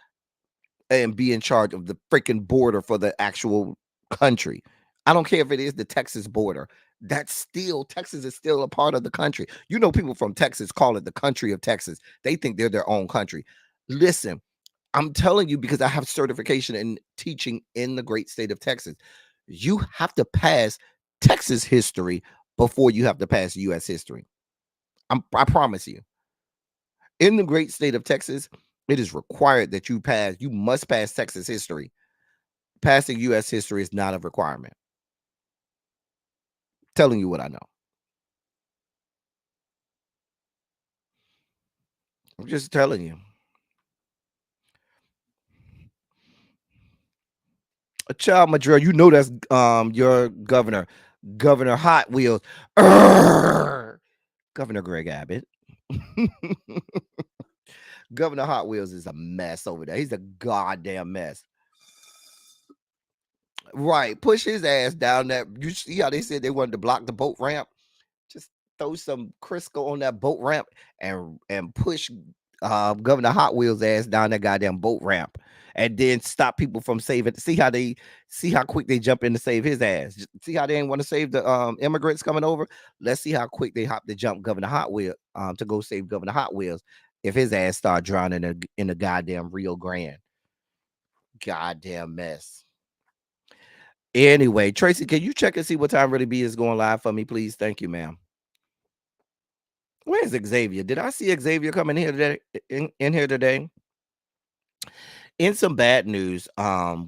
and be in charge of the freaking border for the actual country. I don't care if it is the Texas border. That's still, Texas is still a part of the country. You know, people from Texas call it the country of Texas. They think they're their own country. Listen, I'm telling you, because I have certification in teaching in the great state of Texas. You have to pass Texas history before you have to pass U.S. history. I promise you. In the great state of Texas, it is required that you must pass Texas history. Passing U.S. history is not a requirement. Telling you what I know. I'm just telling you. A child, Madrid, you know that's your governor, Governor Hot Wheels, Governor Greg Abbott. Governor Hot Wheels is a mess over there. He's a goddamn mess. Right, push his ass down that. You see how they said they wanted to block the boat ramp? Just throw some Crisco on that boat ramp and push Governor Hot Wheels ass down that goddamn boat ramp, and then stop people from saving. See how quick they jump in to save his ass. See how they ain't want to save the immigrants coming over. Let's see how quick they hop to jump Governor Hot Wheels to go save Governor Hot Wheels if his ass start drowning in the goddamn Rio Grande. Goddamn mess. Anyway, Tracy, can you check and see what time Really B is going live for me, please? Thank you, ma'am. Where's Xavier? Did I see Xavier coming here today? In here today? In some bad news,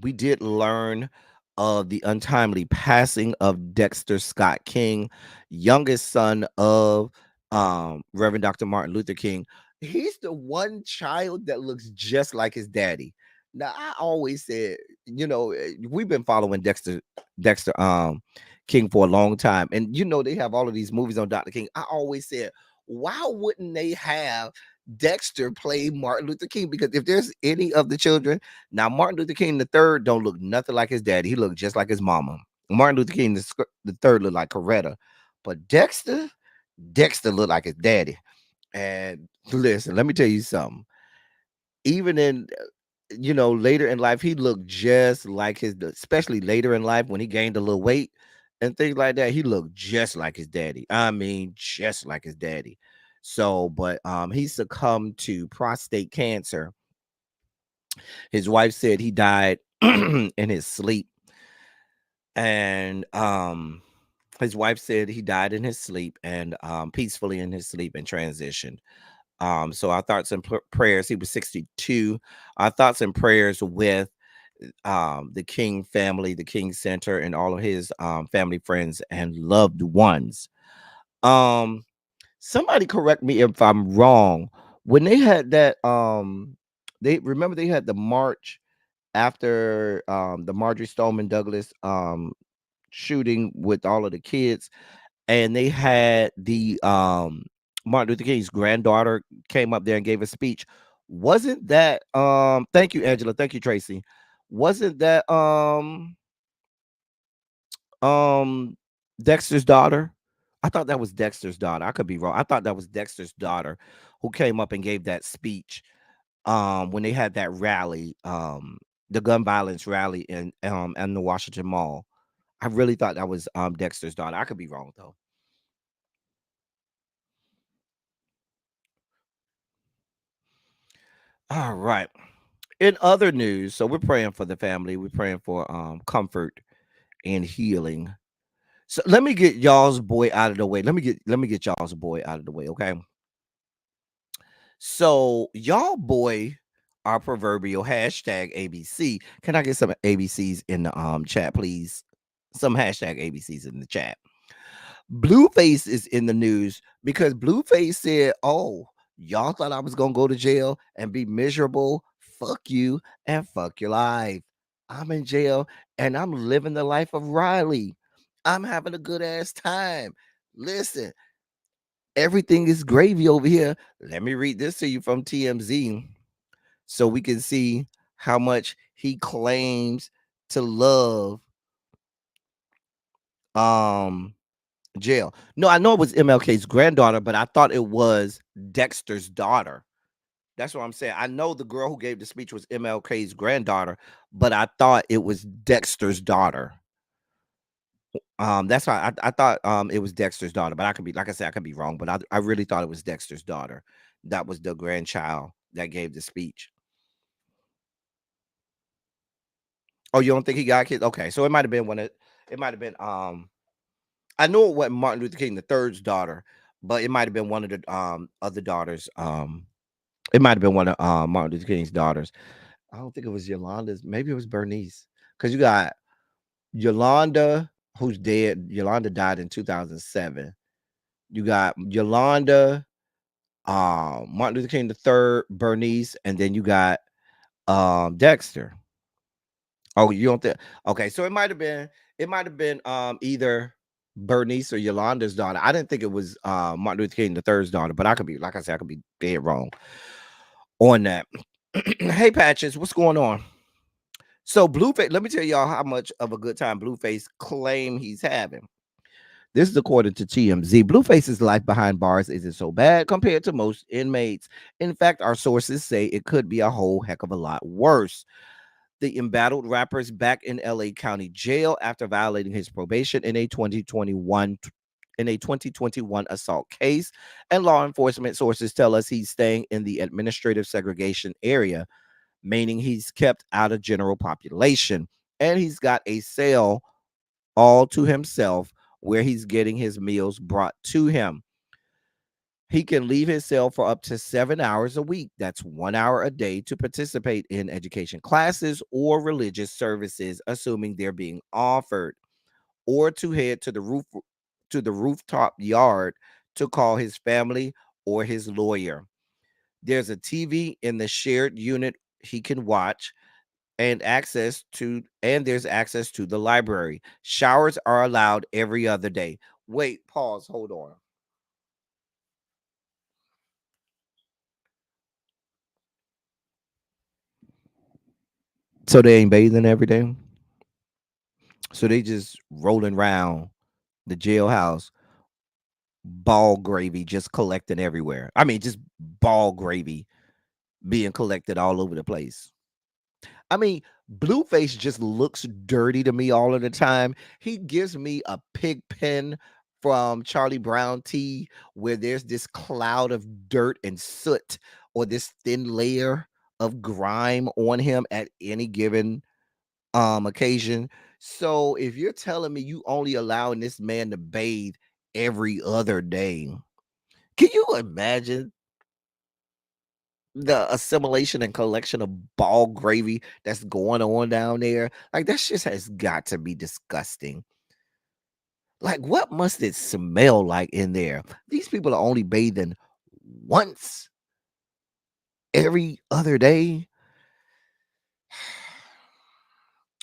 we did learn of the untimely passing of Dexter Scott King, youngest son of Reverend Dr. Martin Luther King. He's the one child that looks just like his daddy. Now, I always said, you know, we've been following Dexter King for a long time, and you know they have all of these movies on Dr. King. I always said, why wouldn't they have Dexter play Martin Luther King? Because if there's any of the children, now Martin Luther King the third don't look nothing like his daddy. He looked just like his mama. Martin Luther King the third looked like Coretta, but Dexter looked like his daddy. And listen, let me tell you something. Even in later in life, he looked just like especially later in life when he gained a little weight and things like that. He looked just like his daddy. I mean, just like his daddy. So, but he succumbed to prostate cancer. His wife said he died in his sleep. And his wife said he died in his sleep and peacefully in his sleep and transitioned. So our thoughts and prayers. He was 62. Our thoughts and prayers with the King family, the King Center, and all of his family, friends, and loved ones. Somebody correct me if I'm wrong. When they had that, they had the march after the Marjorie Stoneman Douglas shooting with all of the kids, and they had the Martin Luther King's granddaughter came up there and gave a speech. Wasn't that thank you, Angela, thank you, Tracy. Wasn't that Dexter's daughter? I thought that was Dexter's daughter. I could be wrong. I thought that was Dexter's daughter who came up and gave that speech when they had that rally, the gun violence rally in the Washington Mall. I really thought that was Dexter's daughter. I could be wrong though. All right. In other news, so we're praying for the family. We're praying for comfort and healing. So let me get y'all's boy out of the way. Let me get y'all's boy out of the way, okay? So y'all boy, our proverbial hashtag ABC. Can I get some ABCs in the chat, please? Some hashtag ABCs in the chat. Blueface is in the news because Blueface said, "Oh, y'all thought I was gonna go to jail and be miserable. Fuck you and fuck your life. I'm in jail and I'm living the life of Riley. I'm having a good ass time. Listen, everything is gravy over here." Let me read this to you from TMZ so we can see how much he claims to love jail. No, I know it was MLK's granddaughter, but I thought it was Dexter's daughter. That's what I'm saying. I know the girl who gave the speech was MLK's granddaughter, but I thought it was Dexter's daughter. That's why I thought it was Dexter's daughter, but I could be, like I said, I could be wrong, but I really thought it was Dexter's daughter. That was the grandchild that gave the speech. Oh, you don't think he got kids? Okay, so it might have been it might have been I know it wasn't Martin Luther King the third's daughter, but it might have been one of the other daughters. It might have been one of Martin Luther King's daughters. I don't think it was Yolanda's. Maybe it was Bernice. Because you got Yolanda, who's dead. Yolanda died in 2007. You got Yolanda, Martin Luther King the third, Bernice, and then you got Dexter. Oh, you don't think? Okay, so it might have been either Bernice or Yolanda's daughter. I didn't think it was Martin Luther King the third's daughter, but I could be, like I said, I could be dead wrong on that. Hey, Patches, what's going on? So Blueface, let me tell y'all how much of a good time Blueface claim he's having. This is according to TMZ. Blueface's life behind bars isn't so bad compared to most inmates. In fact, our sources say it could be a whole heck of a lot worse. The embattled rapper is back in LA County Jail after violating his probation in a 2021 assault case, and law enforcement sources tell us he's staying in the administrative segregation area, meaning he's kept out of general population, and he's got a cell all to himself where he's getting his meals brought to him. He can leave his cell for up to 7 hours a week. That's 1 hour a day to participate in education classes or religious services, assuming they're being offered, or to head to the rooftop yard to call his family or his lawyer. There's a TV in the shared unit he can watch, and there's access to the library. Showers are allowed every other day. Wait, pause, hold on. So they ain't bathing every day. So they just rolling around the jailhouse, ball gravy just collecting everywhere. I mean, just ball gravy being collected all over the place. I mean, Blueface just looks dirty to me all of the time. He gives me a pig pen from Charlie Brown tea, where there's this cloud of dirt and soot, or this thin layer of grime on him at any given occasion. So if you're telling me you only allowing this man to bathe every other day, can you imagine the assimilation and collection of ball gravy that's going on down there? Like, that shit has got to be disgusting. Like, what must it smell like in there? These people are only bathing once every other day.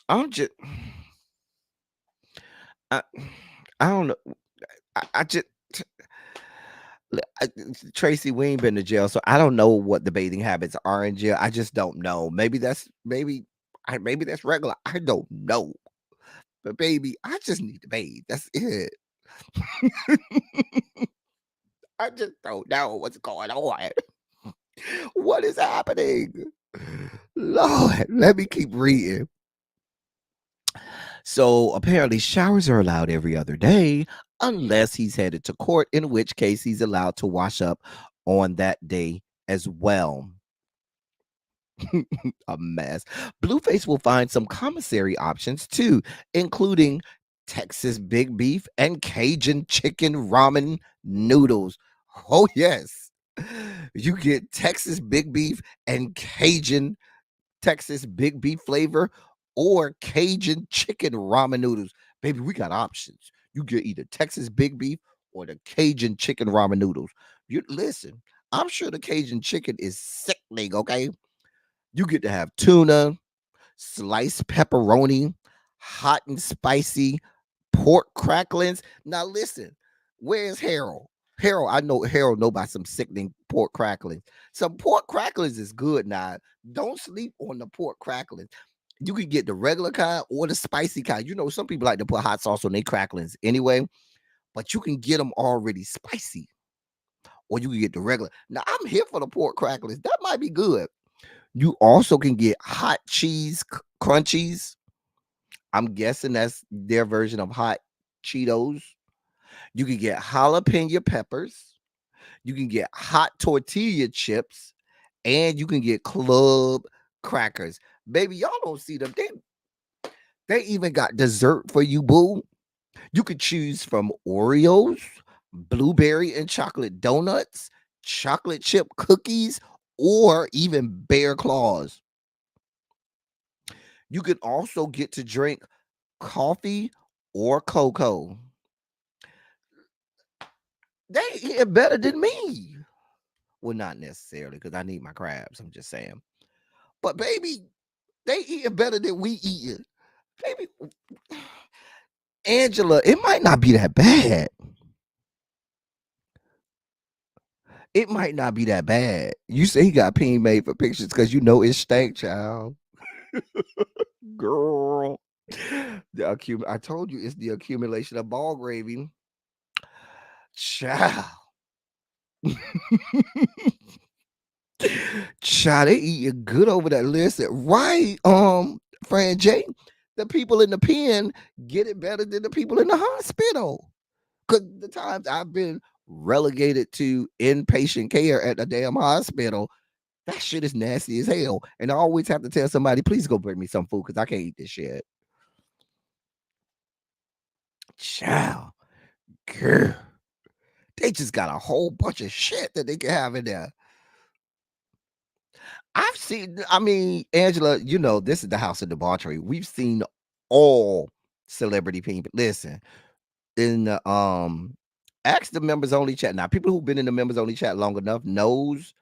I'm just I, I don't know. I just Tracy, we ain't been to jail, so I don't know what the bathing habits are in jail. I just don't know. Maybe that's regular. I don't know. But baby, I just need to bathe. That's it. I just don't know what's going on. What is happening? Lord, let me keep reading. So apparently showers are allowed every other day unless he's headed to court, in which case he's allowed to wash up on that day as well. A mess. Blueface will find some commissary options too, including Texas big beef and Cajun chicken ramen noodles. Oh, yes. You get Texas big beef and Texas big beef flavor, or Cajun chicken ramen noodles. Baby, we got options. You get either Texas big beef or the Cajun chicken ramen noodles. You listen, I'm sure the Cajun chicken is sickening, okay? You get to have tuna, sliced pepperoni, hot and spicy pork cracklings. Now listen, where's Harold? Harold, I know Harold know about some sickening pork cracklings. Some pork cracklings is good now. Don't sleep on the pork cracklings. You can get the regular kind or the spicy kind. You know, some people like to put hot sauce on their cracklings anyway, but you can get them already spicy, or you can get the regular. Now, I'm here for the pork cracklings. That might be good. You also can get hot cheese crunchies. I'm guessing that's their version of hot Cheetos. You can get jalapeno peppers. You can get hot tortilla chips, and you can get club crackers. Baby, y'all don't see them. They even got dessert for you, boo. You could choose from Oreos, blueberry and chocolate donuts, chocolate chip cookies, or even bear claws. You could also get to drink coffee or cocoa. They eat better than me. Well, not necessarily, because I need my crabs. I'm just saying. But baby, they eat better than we eat. Baby, Angela, it might not be that bad. It might not be that bad. You say he got peen made for pictures because you know it's stank, child. Girl. I told you it's the accumulation of ball gravy. Child. Child, they eating good over that list. Right, Fran J. The people in the pen get it better than the people in the hospital. Because the times I've been relegated to inpatient care at the damn hospital, that shit is nasty as hell. And I always have to tell somebody, please go bring me some food because I can't eat this shit. Child, girl, they just got a whole bunch of shit that they can have in there. I've seen, I mean, Angela, you know, this is the house of debauchery. We've seen all celebrity people. Listen, in the ask the members only chat. Now, people who've been in the members only chat long enough knows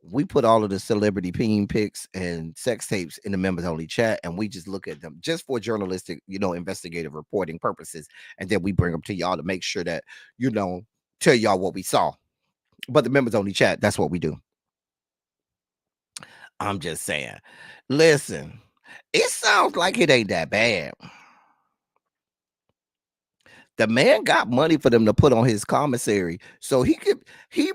we put all of the celebrity peen pics and sex tapes in the members only chat, and we just look at them just for journalistic, you know, investigative reporting purposes, and then we bring them to y'all to make sure that, you know, tell y'all what we saw. But the members only chat, that's what we do. I'm just saying. Listen, it sounds like it ain't that bad. The man got money for them to put on his commissary. So he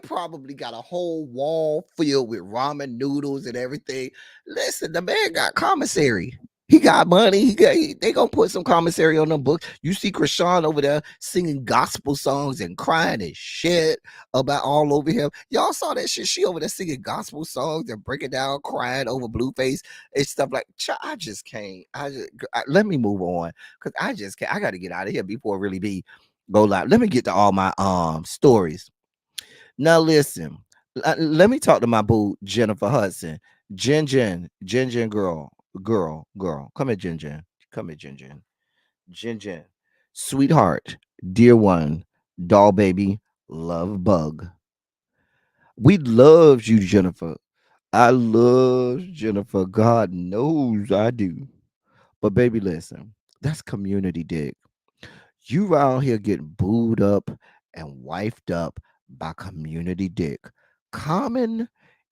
probably got a whole wall filled with ramen noodles and everything. Listen, the man got commissary. He got money. They gonna put some commissary on them books. You see Krishan over there singing gospel songs and crying and shit about all over him. Y'all saw that shit. She over there singing gospel songs and breaking down, crying over Blueface and stuff like. I just can't. Let me move on because I just can't. I got to get out of here before it really be go live. Let me get to all my stories. Now listen. Let me talk to my boo Jennifer Hudson. Jen, girl. Come here, Jen. Come here, Jen. Sweetheart, dear one, doll baby, love bug. We love you, Jennifer. I love Jennifer. God knows I do. But baby, listen, that's community dick. You around here getting booed up and wifed up by community dick. Common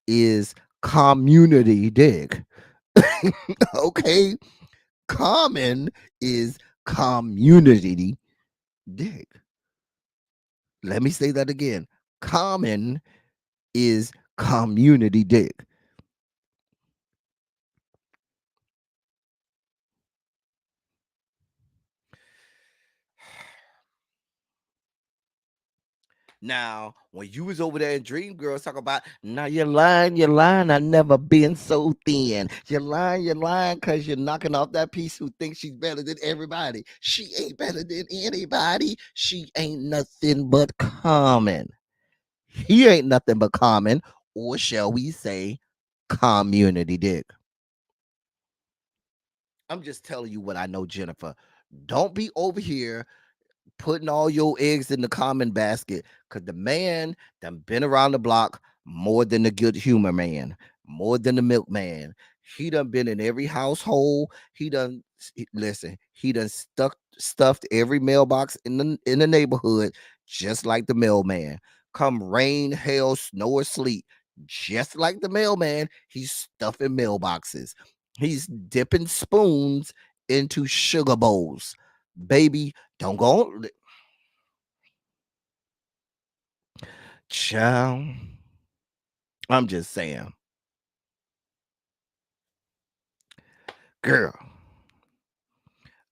is community dick. Okay? Common is community dick. Let me say that again. Common is community dick. Now, when you was over there in Dream Girls talk about, now you're lying, I never been so thin. You're lying because you're knocking off that piece who thinks she's better than everybody. She ain't better than anybody. She ain't nothing but common. He ain't nothing but common, or shall we say, community dick. I'm just telling you what I know, Jennifer. Don't be over here putting all your eggs in the common basket because the man done been around the block more than the good humor man, more than the milkman. He done been in every household. He done stuffed every mailbox in the neighborhood, just like the mailman. Come rain, hail, snow, or sleet, just like the mailman, he's stuffing mailboxes. He's dipping spoons into sugar bowls. Baby, don't go. Child, I'm just saying. Girl,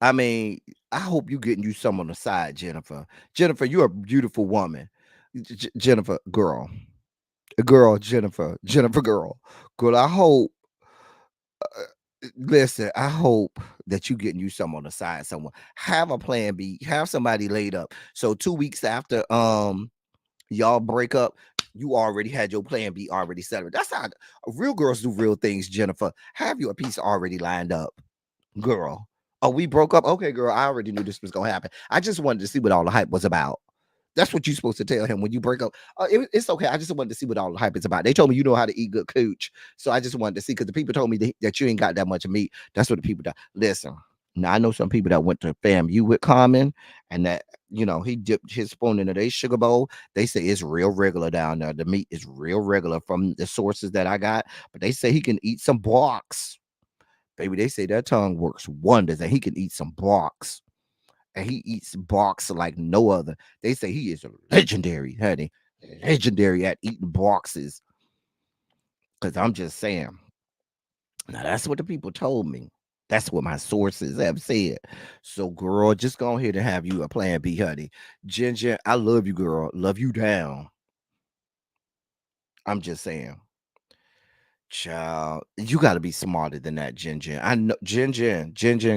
I mean, I hope you getting you some on the side, Jennifer. Jennifer, you're a beautiful woman. Jennifer, Jennifer, girl. I hope. Listen, I hope that you getting you some on the side somewhere. Have a plan B. Have somebody laid up. So 2 weeks after y'all break up, you already had your plan B already settled. That's how real girls do real things, Jennifer. Have you a piece already lined up, girl. Oh, we broke up. Okay, girl. I already knew this was gonna happen. I just wanted to see what all the hype was about. That's what you're supposed to tell him when you break up. It's okay. I just wanted to see what all the hype is about. They told me you know how to eat good cooch, so I just wanted to see because the people told me that you ain't got that much meat. That's what the people. Listen, now I know some people that went to FAMU with Common, and that he dipped his spoon into their sugar bowl. They say it's real regular down there. The meat is real regular from the sources that I got, but they say he can eat some blocks. Baby, they say that tongue works wonders, and he can eat some blocks. And he eats barks like no other. They say he is legendary, honey. Legendary at eating boxes. Because I'm just saying. Now, that's what the people told me. That's what my sources have said. So, girl, just go ahead and have you a plan B, honey. Ginger, I love you, girl. Love you down. I'm just saying. Child, you got to be smarter than that, Ginger. I know, Ginger,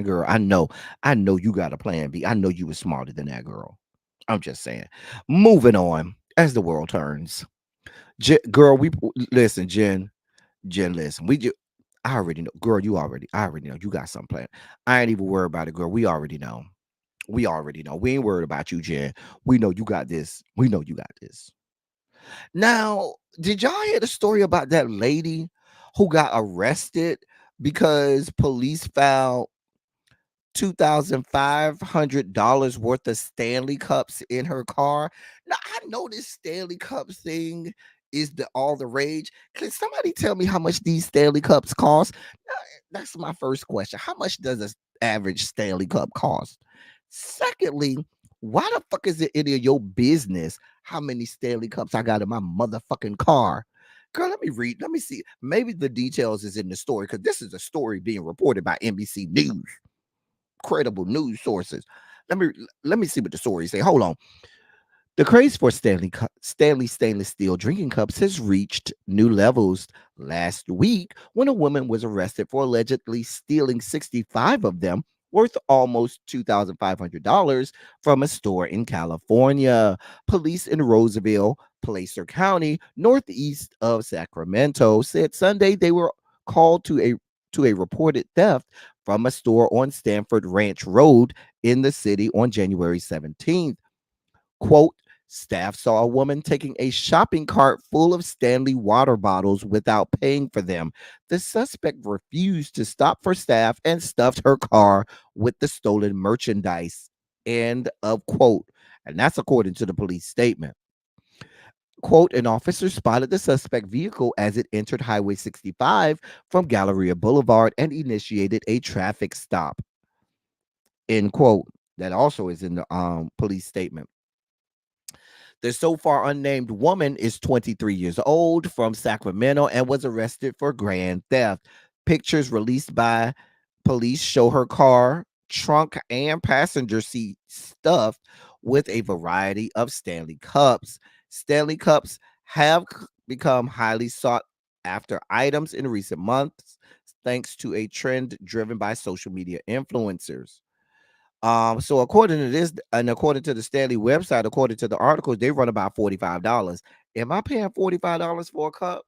girl. I know you got a plan B. I know you were smarter than that, girl. I'm just saying. Moving on as the world turns, girl. We listen, Jen. Listen, I already know, girl. I already know you got something planned. I ain't even worried about it, girl. We already know. We already know. We ain't worried about you, Jen. We know you got this. We know you got this. Now, did y'all hear the story about that lady who got arrested because police found $2,500 worth of Stanley Cups in her car? Now, I know this Stanley Cups thing is all the rage. Can somebody tell me how much these Stanley Cups cost? That's my first question. How much does an average Stanley Cup cost? Secondly, why the fuck is it any of your business how many Stanley Cups I got in my motherfucking car? Girl, let me read. Let me see. Maybe the details is in the story because this is a story being reported by NBC News, credible news sources. Let me see what the story say. Hold on. The craze for Stanley stainless steel drinking cups has reached new levels last week when a woman was arrested for allegedly stealing 65 of them, worth almost $2,500 from a store in California. Police in Roseville, Placer County, northeast of Sacramento, said Sunday they were called to a reported theft from a store on Stanford Ranch Road in the city on January 17th. Quote, staff saw a woman taking a shopping cart full of Stanley water bottles without paying for them. The suspect refused to stop for staff and stuffed her car with the stolen merchandise. End of quote. And that's according to the police statement. Quote, an officer spotted the suspect vehicle as it entered Highway 65 from Galleria Boulevard and initiated a traffic stop. End quote. That also is in the police statement. The so far unnamed woman is 23 years old from Sacramento and was arrested for grand theft. Pictures released by police show her car, trunk, and passenger seat stuffed with a variety of Stanley Cups. Stanley Cups have become highly sought after items in recent months, thanks to a trend driven by social media influencers. So according to this, and according to the Stanley website, according to the articles, they run about $45. Am I paying $45 for a cup?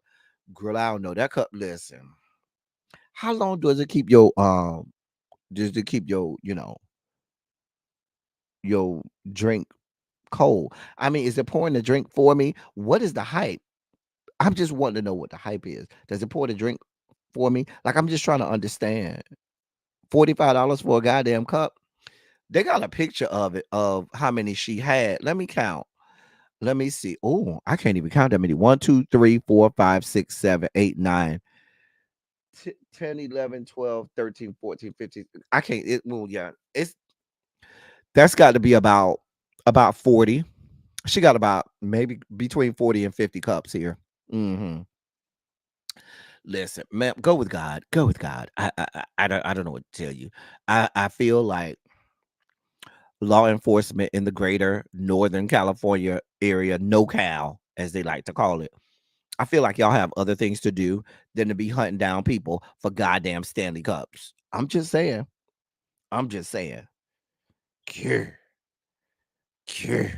Girl, I don't know. That cup, listen. How long does it keep your your drink cold? I mean, is it pouring the drink for me? What is the hype? I'm just wanting to know what the hype is. Does it pour the drink for me? Like, I'm just trying to understand. $45 for a goddamn cup. They got a picture of it, of how many she had. Let me count. Let me see. Oh, I can't even count that many. 1, 2, 3, 4, 5, 6, 7, 8, 9, 10, 11, 12, 13, 14, 15. I can't. Well, yeah, that's got to be about 40. She got about maybe between 40 and 50 cups here. Hmm. Listen, man, go with God. Go with God. I don't know what to tell you. I feel like law enforcement in the greater Northern California area, NoCal, as they like to call it. I feel like y'all have other things to do than to be hunting down people for goddamn Stanley Cups. I'm just saying. I'm just saying. Cure. Cure.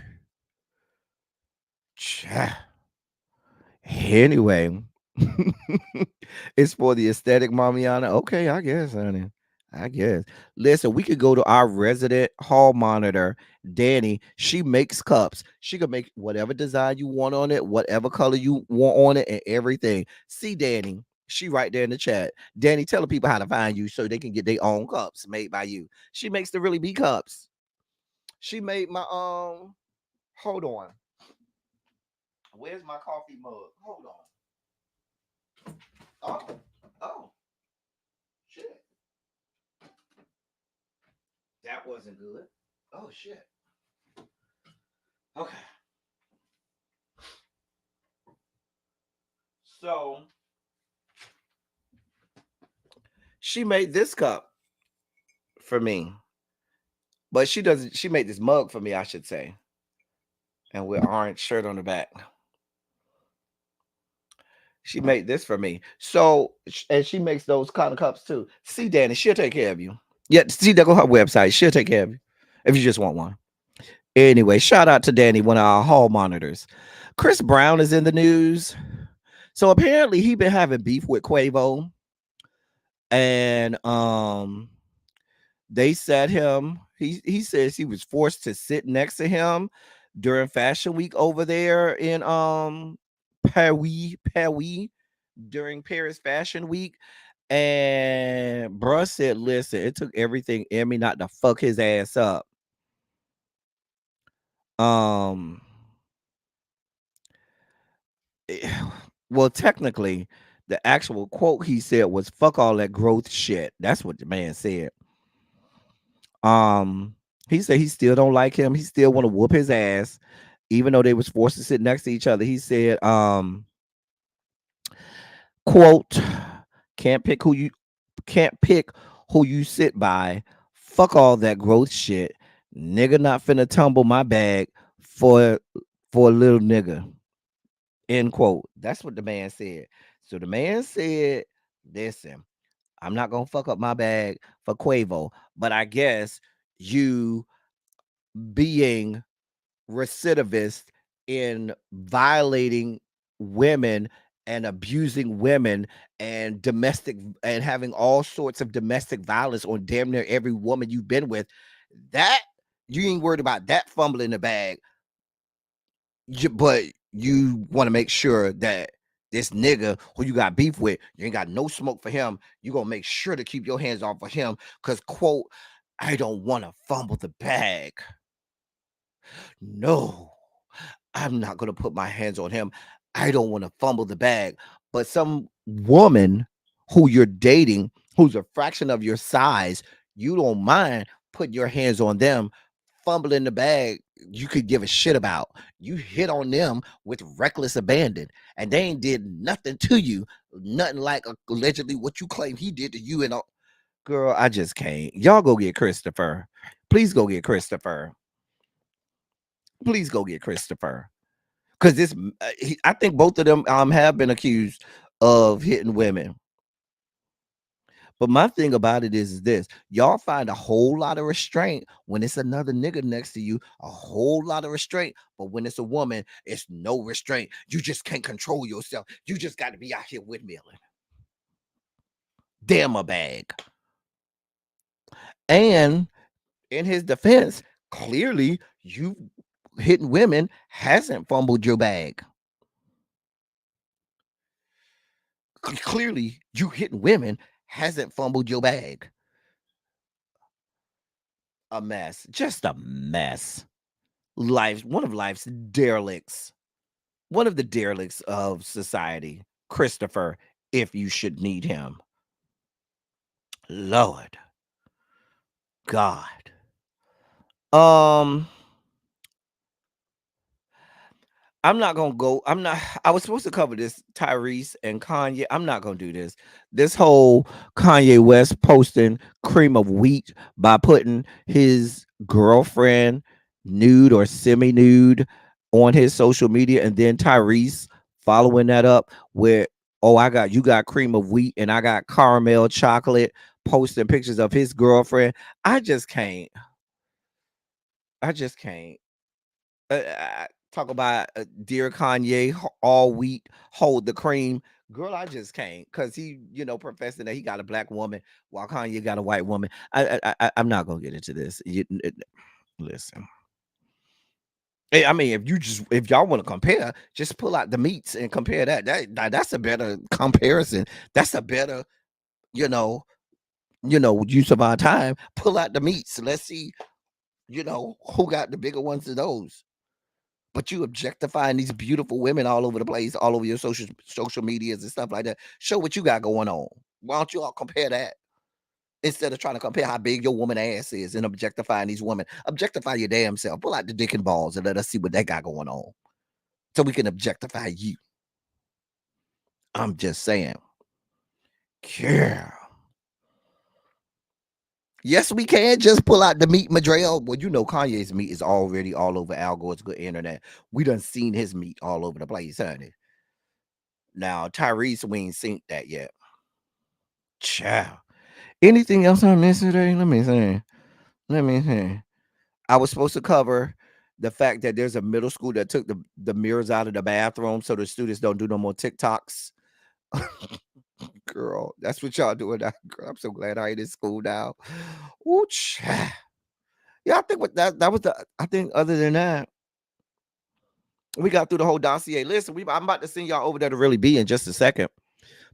Cha. Anyway, it's for the aesthetic, Mamiana. Okay, I guess, honey. I guess. Listen, we could go to our resident hall monitor, Danny. She makes cups. She could make whatever design you want on it, whatever color you want on it, and everything. See, Danny. She right there in the chat. Danny, tell the people how to find you so they can get their own cups made by you. She makes the really big cups. She made my hold on. Where's my coffee mug? Hold on. Oh, shit. That wasn't good. Oh, shit. Okay. So she made this cup for me, but she made this mug for me, I should say, and with orange shirt on the back. She made this for me. So, and she makes those kind of cups too. See, Danny, she'll take care of you. Yeah, see, there go her website. She'll take care of you if you just want one. Anyway, shout out to Danny, one of our hall monitors. Chris Brown is in the news. So apparently he been having beef with Quavo. And they sat him. He says he was forced to sit next to him during Fashion Week over there in Paris during Paris Fashion Week. And bruh said, listen, it took everything in me not to fuck his ass up. Well, technically, the actual quote he said was "fuck all that growth shit." That's what the man said. He said he still don't like him. He still want to whoop his ass, even though they was forced to sit next to each other. He said, "quote can't pick who you sit by. Fuck all that growth shit, nigga. Not finna tumble my bag for a little nigga." End quote. That's what the man said. So the man said, listen, I'm not gonna fuck up my bag for Quavo, but I guess you being recidivist in violating women and abusing women and domestic and having all sorts of domestic violence on damn near every woman you've been with, that you ain't worried about that fumbling the bag. But you want to make sure that this nigga who you got beef with, you ain't got no smoke for him. You gonna make sure to keep your hands off of him because, quote, I don't want to fumble the bag. No, I'm not gonna put my hands on him. I don't want to fumble the bag. But some woman who you're dating, who's a fraction of your size, you don't mind putting your hands on them, fumbling the bag you could give a shit about. You hit on them with reckless abandon, and they ain't did nothing to you, nothing like allegedly what you claim he did to you. And all. Girl, I just can't. Y'all go get Christopher. Please go get Christopher. Please go get Christopher. Because this, I think both of them have been accused of hitting women. But my thing about it is this: y'all find a whole lot of restraint when it's another nigga next to you, a whole lot of restraint. But when it's a woman, it's no restraint. You just can't control yourself. You just got to be out here windmilling. Damn a bag. And in his defense, clearly you hitting women hasn't fumbled your bag. Clearly you hitting women hasn't fumbled your bag. A mess, just a mess. One of life's derelicts, one of the derelicts of society, Christopher, if you should need him. Lord God. Um, I'm not gonna go. I'm not. I was supposed to cover this Tyrese and Kanye. I'm not gonna do this. This whole Kanye West posting cream of wheat by putting his girlfriend nude or semi-nude on his social media, and then Tyrese following that up with, "Oh, you got cream of wheat, and I got caramel chocolate." Posting pictures of his girlfriend. I just can't. I just can't. Talk about dear Kanye, all wheat, hold the cream. Girl, I just can't, because he, professing that he got a black woman while Kanye got a white woman. I'm not gonna get into this. Listen. I mean, if y'all want to compare, just pull out the meats and compare that. That's a better comparison. That's a better, you know, use of our time. Pull out the meats. Let's see, who got the bigger ones of those. But you objectifying these beautiful women all over the place, all over your social medias and stuff like that. Show what you got going on. Why don't you all compare that instead of trying to compare how big your woman ass is and objectifying these women? Objectify your damn self. Pull out the dick and balls and let us see what they got going on, so we can objectify you. I'm just saying. Yeah. Yes, we can just pull out the meat, Madrell. Well, Kanye's meat is already all over Al Gore's good internet. We done seen his meat all over the place, honey. Now, Tyrese, we ain't seen that yet. Ciao. Anything else I missed today? Let me see. I was supposed to cover the fact that there's a middle school that took the mirrors out of the bathroom so the students don't do no more TikToks. Girl, that's what y'all doing now. Girl, I'm so glad I ain't in school now. Ooh, child. Yeah, I think that was I think other than that, we got through the whole dossier. Listen, I'm about to send y'all over there to really be in just a second.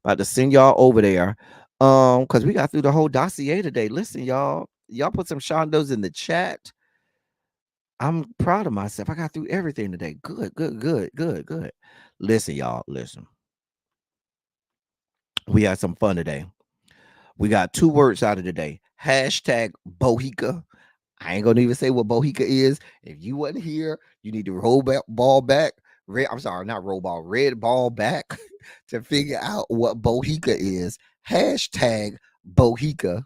About to send y'all over there. Because we got through the whole dossier today. Listen, y'all put some shondos in the chat. I'm proud of myself. I got through everything today. Good. Listen, y'all, listen. We had some fun today. We got 2 words out of the day. Hashtag Bohica. I ain't gonna even say what Bohica is. If you wasn't here, you need to roll ball back. Red ball back to figure out what Bohica is. Hashtag Bohica.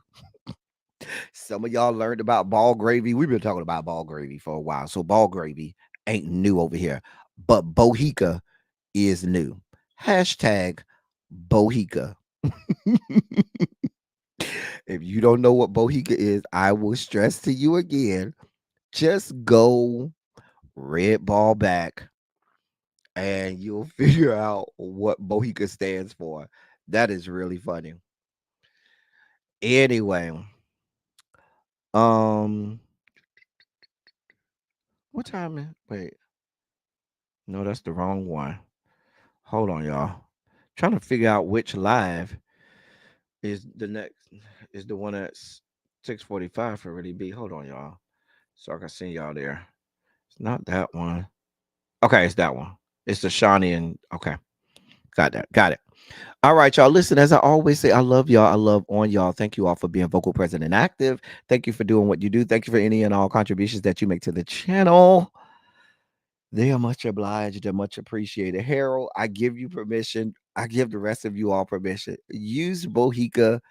Some of y'all learned about ball gravy. We've been talking about ball gravy for a while. So ball gravy ain't new over here. But Bohica is new. Hashtag Bohica. If you don't know what Bohica is, I will stress to you again. Just go red ball back and you'll figure out what Bohica stands for. That is really funny. Anyway, what time is? Wait, no, that's the wrong one. Hold on, y'all. Trying to figure out which live is the next. Is the one that's 6:45 for really be. Hold on, y'all, so I can see y'all there. It's not that one. Okay, it's that one. It's the Shawnee and okay, got it. All right, y'all. Listen, as I always say, I love y'all. I love on y'all. Thank you all for being vocal, present, and active. Thank you for doing what you do. Thank you for any and all contributions that you make to the channel. They are much obliged. They're much appreciated. Harold, I give you permission. I give the rest of you all permission. Use Bohica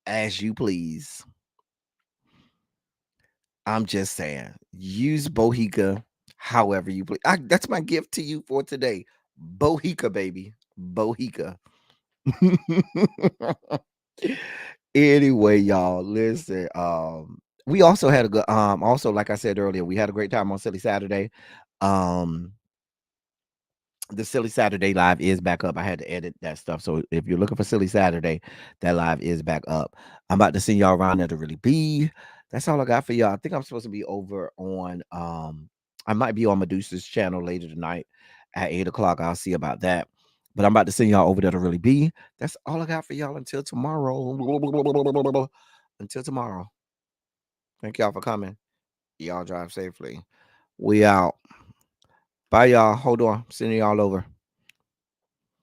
as you please. I'm just saying. Use Bohica however you please. That's my gift to you for today. Bohica, baby. Bohica. Anyway, y'all, listen. We also had a good also, like I said earlier, we had a great time on Silly Saturday. Um the Silly Saturday live is back up. I had to edit that stuff. So if you're looking for Silly Saturday, that live is back up. I'm about to send y'all around there to really be. That's all I got for y'all. I think I'm supposed to be over on I might be on Medusa's channel later tonight at 8 o'clock. I'll see about that. But I'm about to send y'all over there to really be. That's all I got for y'all until tomorrow. Until tomorrow. Thank y'all for coming. Y'all drive safely. We out. Bye, y'all. Hold on. Sending y'all over.